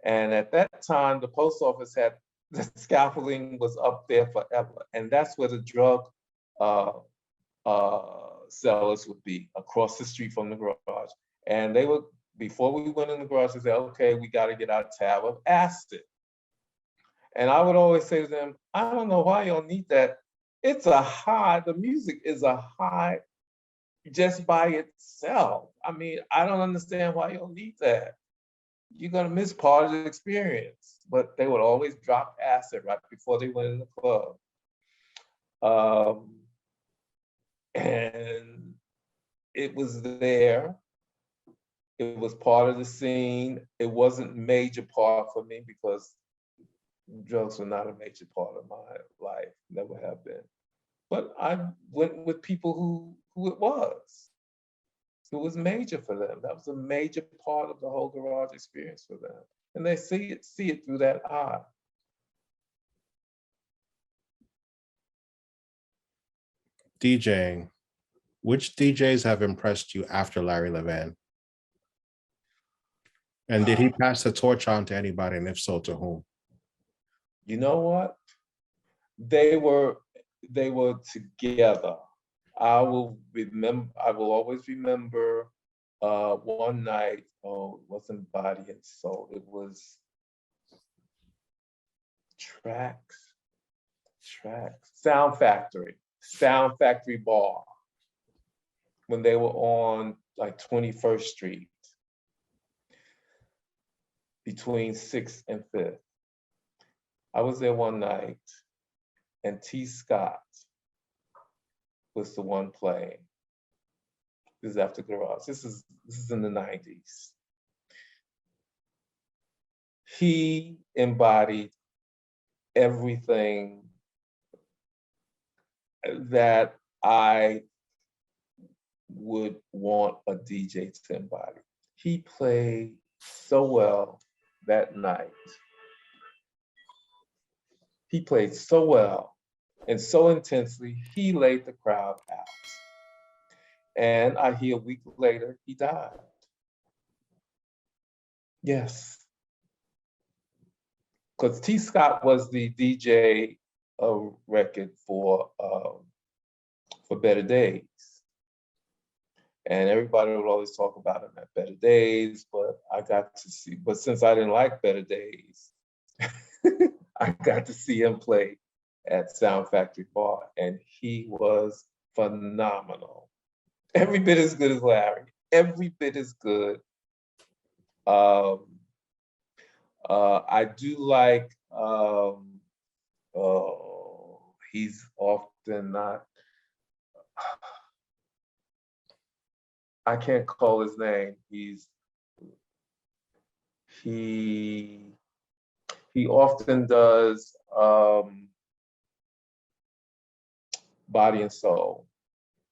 And at that time, the post office had, the scaffolding was up there forever. And that's where the drug sellers would be, across the street from the garage. And they would, before we went in the garage, they said, okay, we got to get our tab of acid. And I would always say to them, I don't know why y'all need that. It's a high, the music is a high just by itself. I mean, I don't understand why y'all need that. You're gonna miss part of the experience. But they would always drop acid right before they went in the club. And it was there. It was part of the scene. It wasn't major part for me because drugs were not a major part of my life, never have been. But I went with people who it was. It was major for them. That was a major part of the whole garage experience for them. And they see it through that eye. DJing, which DJs have impressed you after Larry Levan? And did he pass the torch on to anybody, and if so, to whom? You know what? they were together. I will always remember one night, oh, it wasn't Body and Soul, it was Tracks, Sound Factory Bar, when they were on like 21st Street between 6th and 5th. I was there one night and T. Scott was the one playing. This is after Garage. This is in the 90s. He embodied everything that I would want a DJ to embody. He played so well that night. He played so well and so intensely, he laid the crowd out. And I hear a week later, he died. Yes. Because T. Scott was the DJ record for Better Days. And everybody would always talk about him at Better Days, but since I didn't like Better Days, I got to see him play at Sound Factory Bar, and he was phenomenal. Every bit as good as Larry, every bit as good. I do like, he's often not, I can't call his name. He often does Body and Soul.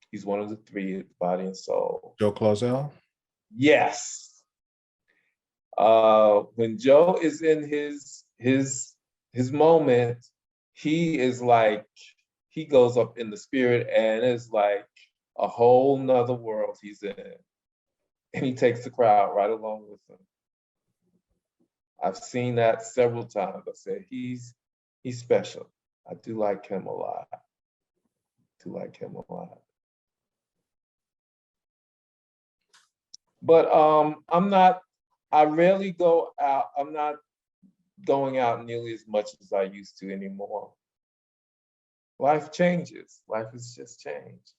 He's one of the three, Body and Soul. Joe Closell? Yes. When Joe is in his moment, he is like, he goes up in the spirit and it's like a whole nother world he's in. And he takes the crowd right along with him. I've seen that several times. I said, he's special. I do like him a lot. But I rarely go out. I'm not going out nearly as much as I used to anymore. Life changes. Life has just changed.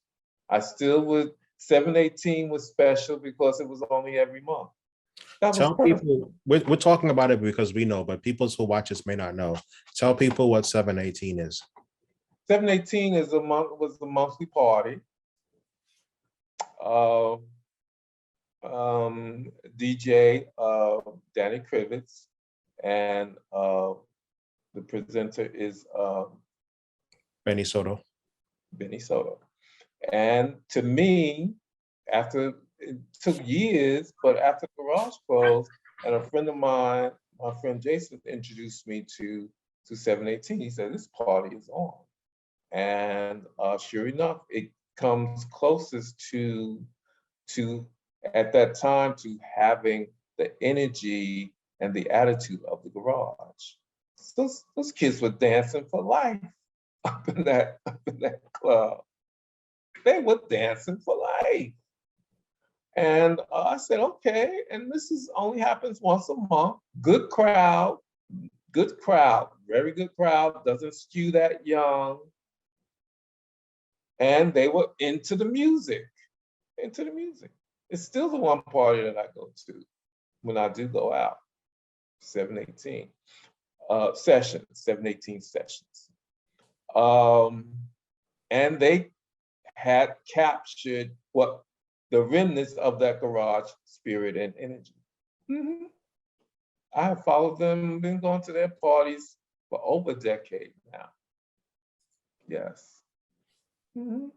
I still would, 718 was special because it was only every month. Tell people, we're talking about it because we know, but people who watch us may not know. Tell people what 718 is. 718 was a monthly party. DJ Danny Krivitz, and the presenter is Benny Soto. And to me, it took years, but after Garage closed, and a friend of mine, my friend Jason, introduced me to 718. He said, this party is on. And sure enough, it comes closest to at that time to having the energy and the attitude of the Garage. Those kids were dancing for life up in that club. They were dancing for life. And I said, okay, and this only happens once a month. Good crowd, very good crowd, doesn't skew that young. And they were into the music. It's still the one party that I go to when I do go out, 718 sessions, 718 sessions. And they had captured what the remnants of that Garage spirit and energy. Mm-hmm. I have followed them, been going to their parties for over a decade now. Yes. Mm-hmm.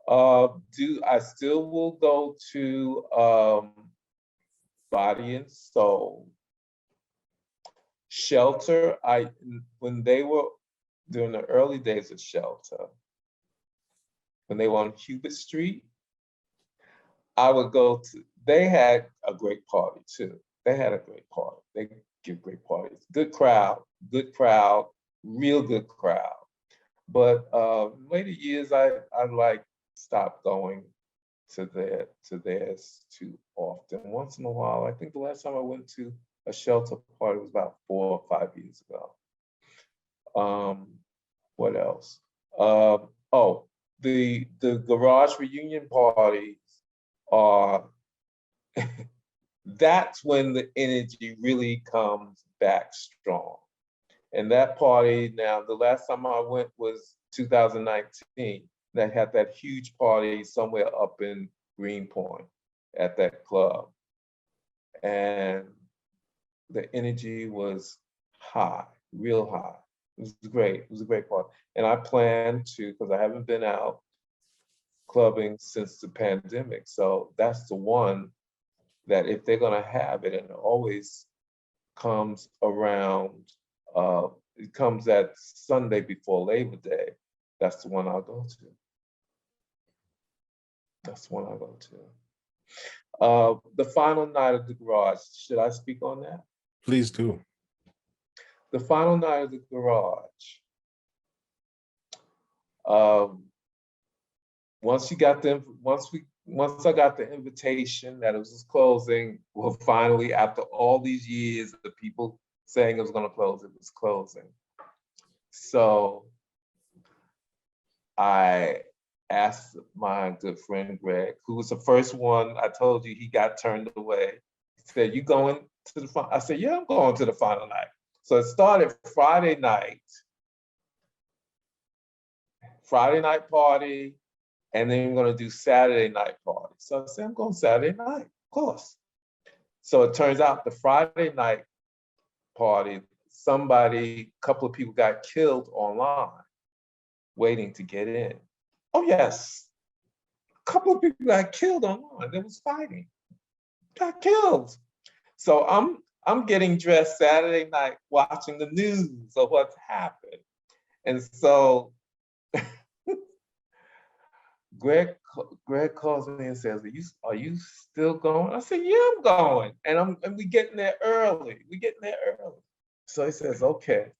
I still will go to Body and Soul. Shelter, when they were during the early days of Shelter, when they were on Hubert Street, I would go to, they had a great party too. They had a great party. They give great parties. Good crowd, real good crowd. But later years, I like stopped going to theirs too often. Once in a while, I think the last time I went to a shelter party was about 4 or 5 years ago. What else? Oh, the garage reunion parties are that's when the energy really comes back strong. And that party now, the last time I went was 2019. That had that huge party somewhere up in Greenpoint at that club. And the energy was high, real high. It was great. It was a great party. And I plan to, because I haven't been out clubbing since the pandemic. So that's the one that if they're gonna have it, and it always comes around, it comes that Sunday before Labor Day, that's the one I'll go to. That's the one I'll go to. The final night of the garage, should I speak on that? Please do. The final night of the garage. Once I got the invitation that it was closing, well, finally, after all these years of people saying it was going to close, it was closing. So I asked my good friend Greg, who was the first one. I told you he got turned away. He said, "You going to the final?" I said, "Yeah, I'm going to the final night." So it started Friday night party, and then we're going to do Saturday night party. So I said, "I'm going Saturday night, of course." So it turns out the Friday night party, a couple of people got killed online waiting to get in. Oh yes, a couple of people got killed online. There was fighting, got killed. So I'm getting dressed Saturday night watching the news of what's happened. And so Greg calls me and says, "Are you still going?" I said, "Yeah, I'm going." And we getting there early. So he says, "Okay,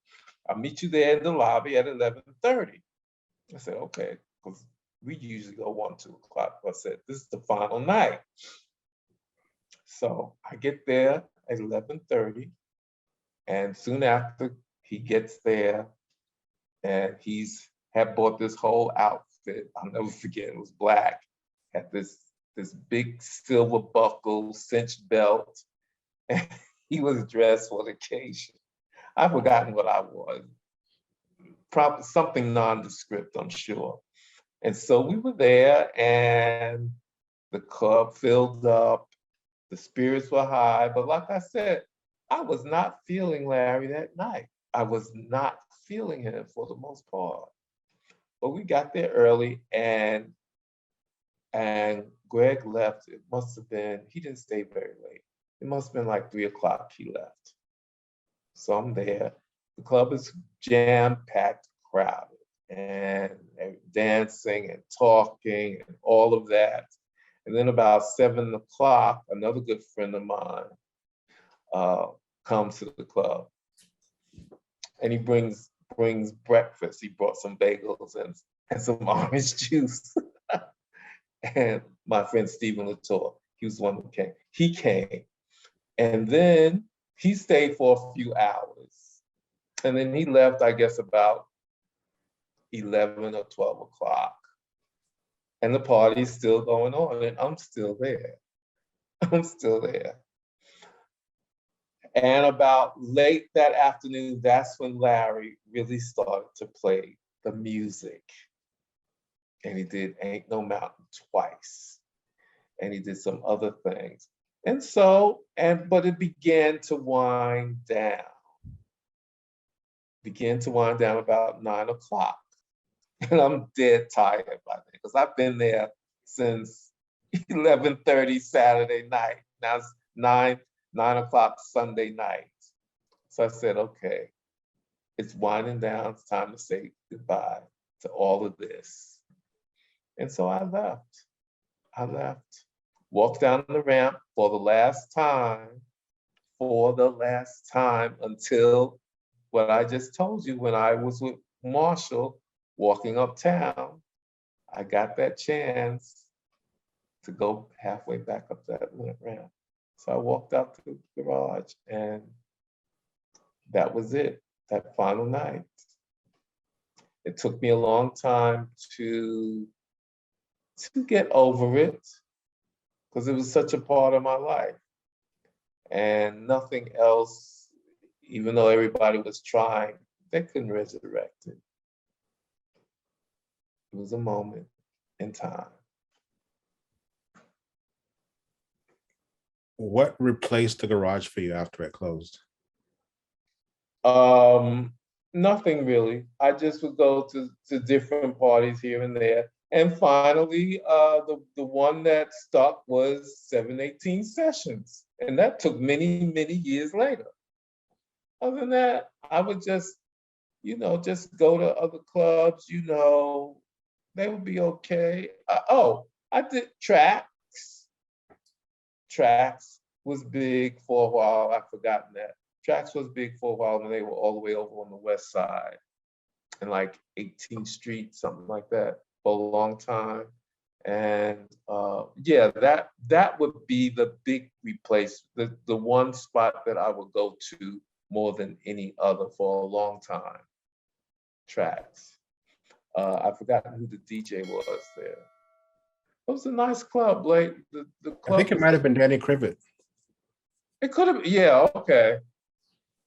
I'll meet you there in the lobby at 11:30. I said, "Okay," because we usually go 1, 2 o'clock. I said, "This is the final night." So I get there at 11:30, and soon after he gets there, and had bought this whole outfit. I'll never forget. It was black. Had this big silver buckle, cinched belt, and he was dressed for the occasion. I've forgotten what I was. Probably something nondescript, I'm sure. And so we were there, and the club filled up. The spirits were high, but like I said, I was not feeling Larry that night. I was not feeling him for the most part. But we got there early, and Greg left. It must have been, he didn't stay very late. It must have been like 3 o'clock he left. So I'm there. The club is jam-packed, crowded, and dancing and talking and all of that. And then about 7 o'clock, another good friend of mine comes to the club, and he brings breakfast. He brought some bagels and some orange juice. And my friend Stephen Latour, he was the one who came. He came, and then he stayed for a few hours, and then he left, I guess, about 11 or 12 o'clock. And the party's still going on, and I'm still there. I'm still there. And about late that afternoon, that's when Larry really started to play the music. And he did Ain't No Mountain twice. And he did some other things. And so, but it began to wind down. Began to wind down about 9 o'clock. And I'm dead tired by then, because I've been there since 11:30 Saturday night. Now it's 9 o'clock Sunday night. So I said, okay, it's winding down. It's time to say goodbye to all of this. And so I left. Walked down the ramp for the last time until what I just told you, when I was with Marshall walking uptown, I got that chance to go halfway back up that ramp. So I walked out to the garage, and that was it, that final night. It took me a long time to get over it, because it was such a part of my life. And nothing else, even though everybody was trying, they couldn't resurrect it. It was a moment in time. What replaced the garage for you after it closed? Nothing really. I just would go to different parties here and there. And finally, the one that stuck was 718 Sessions. And that took many, many years later. Other than that, I would just, just go to other clubs, they would be okay. I did Tracks. Tracks was big for a while. I've forgotten that. Tracks was big for a while when they were all the way over on the west side, in like 18th Street, something like that, for a long time. And yeah, that would be the big replace, the one spot that I would go to more than any other for a long time. Tracks. I've forgotten who the DJ was there. It was a nice club, Blake. The club. I think it might have been Danny Crivet. It could have, yeah, okay.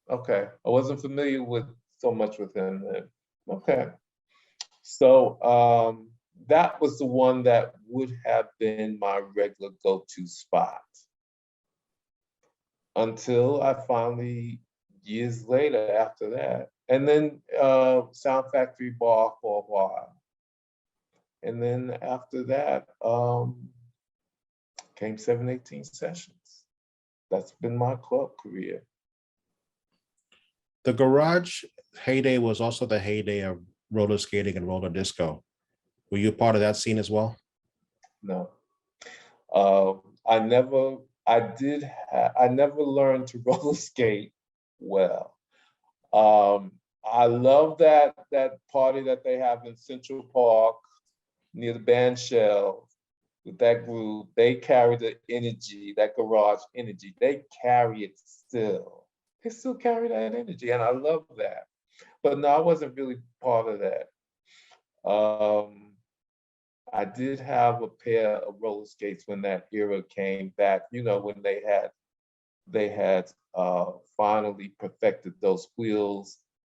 Okay, I wasn't familiar with so much with him then. Okay. So that was the one that would have been my regular go-to spot until I finally, years later after that, and then Sound Factory Bar for a while. And then after that came 718 Sessions. That's been my club career. The garage heyday was also the heyday of roller skating and roller disco. Were you part of that scene as well? No. I never learned to roller skate well. I love that party that they have in Central Park near the band shell with that group. They carry the energy, that garage energy. They carry it still. They still carry that energy, and I love that. But no, I wasn't really part of that. I did have a pair of roller skates when that era came back, when they had finally perfected those wheels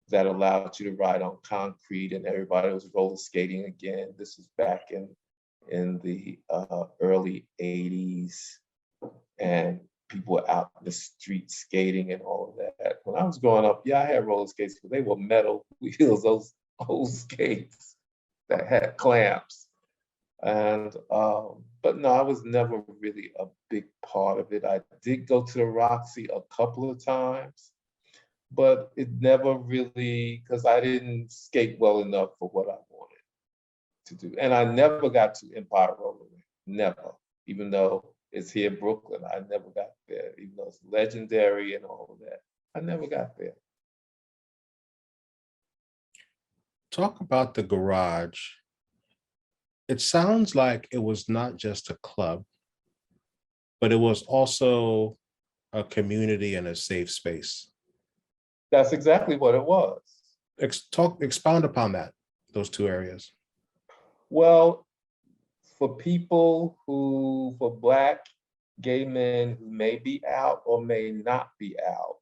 that allowed you to ride on concrete, and everybody was roller skating again. This was back in the early 80s, and people were out in the street skating and all of that. When I was growing up, yeah, I had roller skates, but they were metal wheels, those old skates that had clamps. And but no, I was never really a big part of it. I did go to the Roxy a couple of times, but it never really, because I didn't skate well enough for what I wanted to do. And I never got to Empire Rollerway, never, even though it's here in Brooklyn. I never got there, even though it's legendary and all of that. I never got there. Talk about the garage. It sounds like it was not just a club, but it was also a community and a safe space. That's exactly what it was. Expound upon that, those two areas. Well, for Black gay men who may be out or may not be out,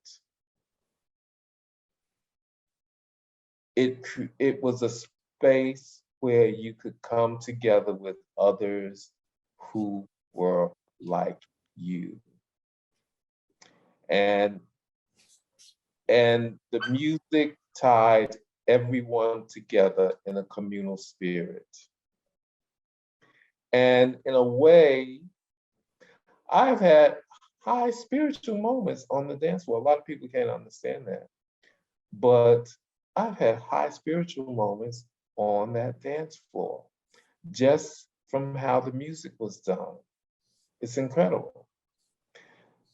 it was a space where you could come together with others who were like you. And the music tied everyone together in a communal spirit. And in a way, I've had high spiritual moments on the dance floor. A lot of people can't understand that. But I've had high spiritual moments on that dance floor, just from how the music was done. It's incredible.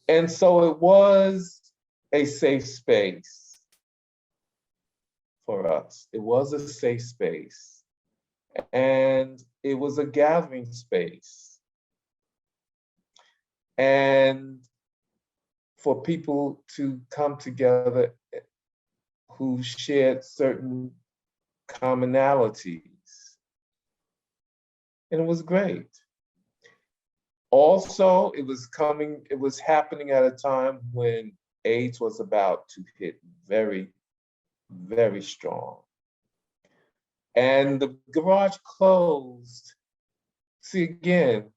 And so it was a safe space for us. It was a safe space, and it was a gathering space. And for people to come together who shared certain commonalities. And it was great. Also, it was happening at a time when AIDS was about to hit very, very strong. And the garage closed. See, again,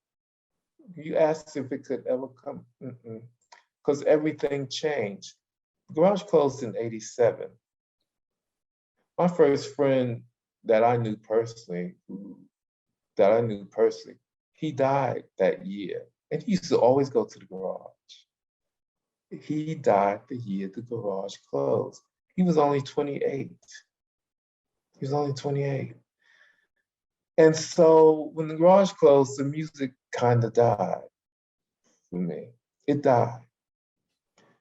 you asked if it could ever come, because everything changed. The garage closed in '87. My first friend that I knew personally, he died that year. And he used to always go to the garage. He died the year the garage closed. He was only 28. He was only 28. And so when the garage closed, the music kind of died for me. It died.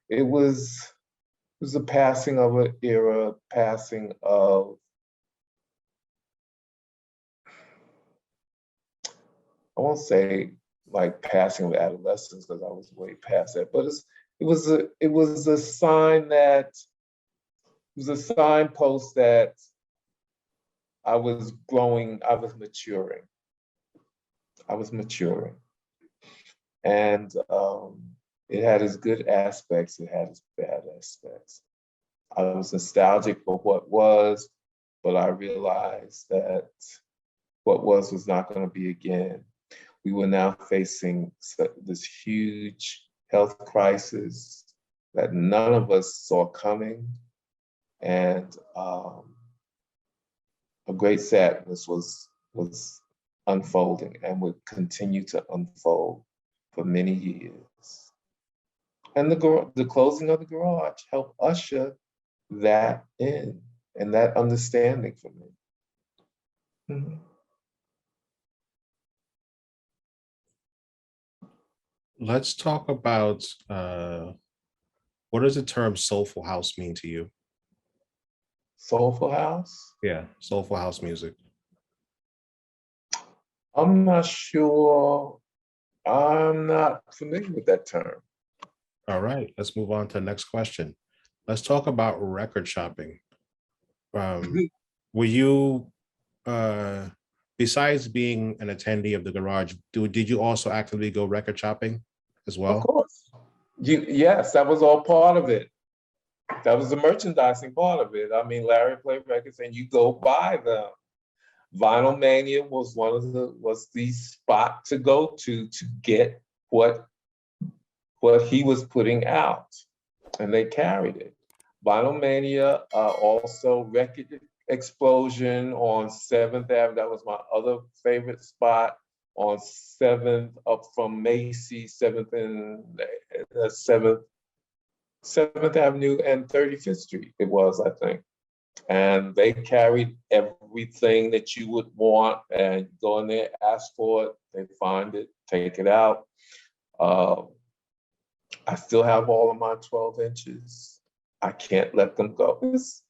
It was a passing of an era, passing of, I won't say like passing of adolescence because I was way past that, but it was a sign that, it was a signpost that I was growing, I was maturing. And it had its good aspects, it had its bad aspects. I was nostalgic for what was, but I realized that what was not going to be again. We were now facing this huge health crisis that none of us saw coming. And a great sadness was unfolding and would continue to unfold for many years. And the closing of the garage helped usher that in and that understanding for me. Mm-hmm. Let's talk about what does the term soulful house mean to you? Soulful house? Yeah, soulful house music. I'm not sure. I'm not familiar with that term. All right, let's move on to the next question. Let's talk about record shopping. Were you, besides being an attendee of the garage, did you also actively go record shopping as well? Of course. Yes, that was all part of it. That was the merchandising part of it. I mean, Larry played records and you go buy them. Vinyl Mania was the spot to go to get what he was putting out, and they carried it. Vinyl Mania, also Record Explosion on 7th Avenue. That was my other favorite spot on 7th, up from Macy's, 7th and 7th Avenue and 35th Street. It was, I think. And they carried everything that you would want, and go in there, ask for it, they find it, take it out. I still have all of my 12 inches. I can't let them go. It's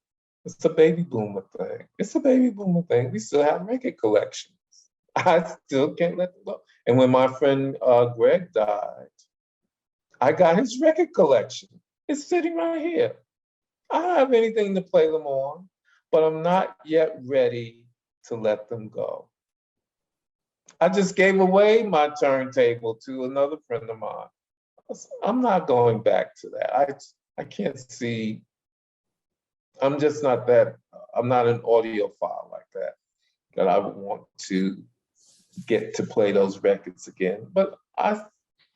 a baby boomer thing. It's a baby boomer thing. We still have record collections. I still can't let them go. And when my friend Greg died, I got his record collection. It's sitting right here. I don't have anything to play them on, but I'm not yet ready to let them go. I just gave away my turntable to another friend of mine. I'm not going back to that. I can't see, I'm just not that, I'm not an audiophile like that I would want to get to play those records again. But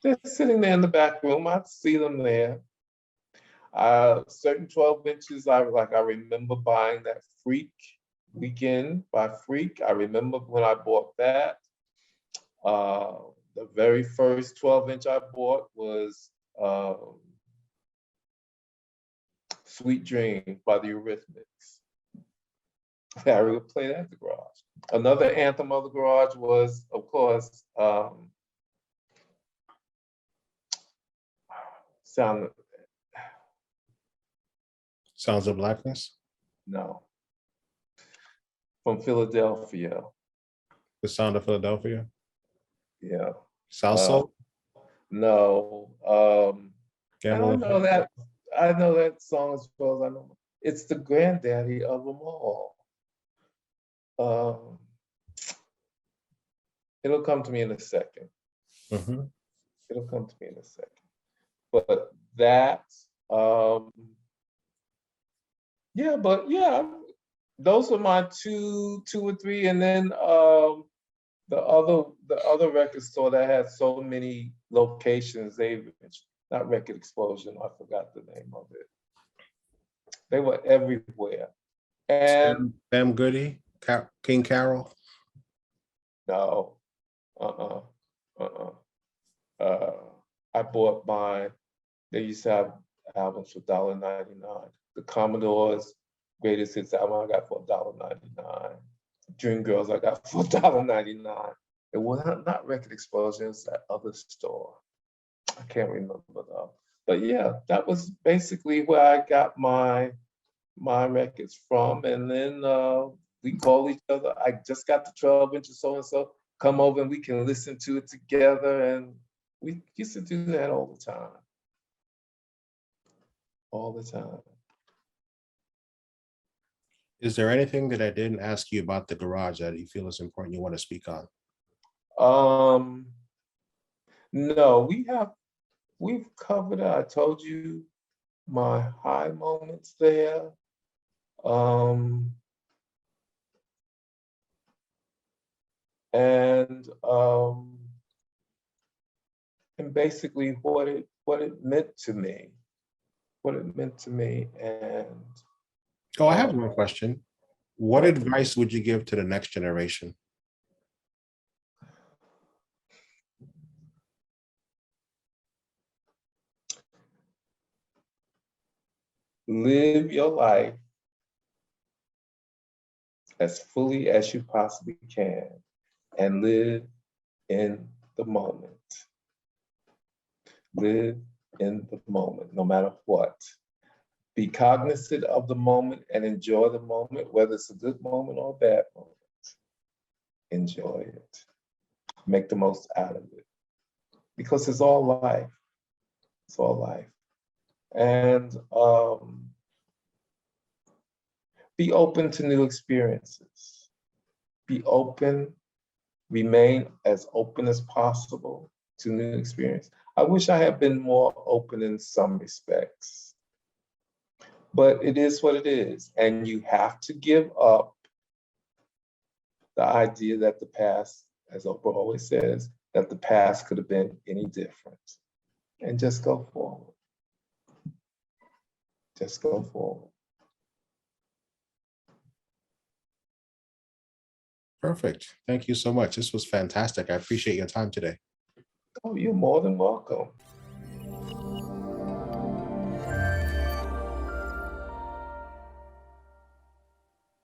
they're sitting there in the back room. I see them there. Certain 12 inches, I remember buying that Freak Weekend by Freak. I remember when I bought that. The very first 12-inch I bought was Sweet Dream by the Eurythmics. Harry would play that at the garage. Another anthem of the garage was, of course, Sounds of Blackness? No. from Philadelphia. The Sound of Philadelphia? Yeah. Salsa? No. And Gamble I know that song as well as I know. It's the granddaddy of them all. It'll come to me in a second. Mhm. It'll come to me in a second. But that, those are my two or three, and then the other record store that had so many locations, not Record Explosion, I forgot the name of it. They were everywhere. And Sam Goody, King Carol. no, I bought mine. They used to have albums for $1.99. The Commodores Greatest Hits album I got for $1.99. Dreamgirls I got for $1.99. It was not Record Explosion, it's that other store. I can't remember though. But yeah, that was basically where I got my records from. And then we call each other. I just got the 12-inch so and so. Come over and we can listen to it together. And we used to do that all the time. All the time. Is there anything that I didn't ask you about the garage that you feel is important you want to speak on? No, we've covered it. I told you my high moments there. And basically what it meant to me. What it meant to me. And I have one question. What advice would you give to the next generation? Live your life as fully as you possibly can and live in the moment. Live in the moment, no matter what. Be cognizant of the moment and enjoy the moment, whether it's a good moment or a bad moment. Enjoy it. Make the most out of it. Because it's all life. It's all life. And be open to new experiences. Be open, remain as open as possible to new experience. I wish I had been more open in some respects, but it is what it is. And you have to give up the idea that the past, as Oprah always says, that the past could have been any different. And just go forward. Just go forward. Perfect. Thank you so much. This was fantastic. I appreciate your time today. Oh, you're more than welcome.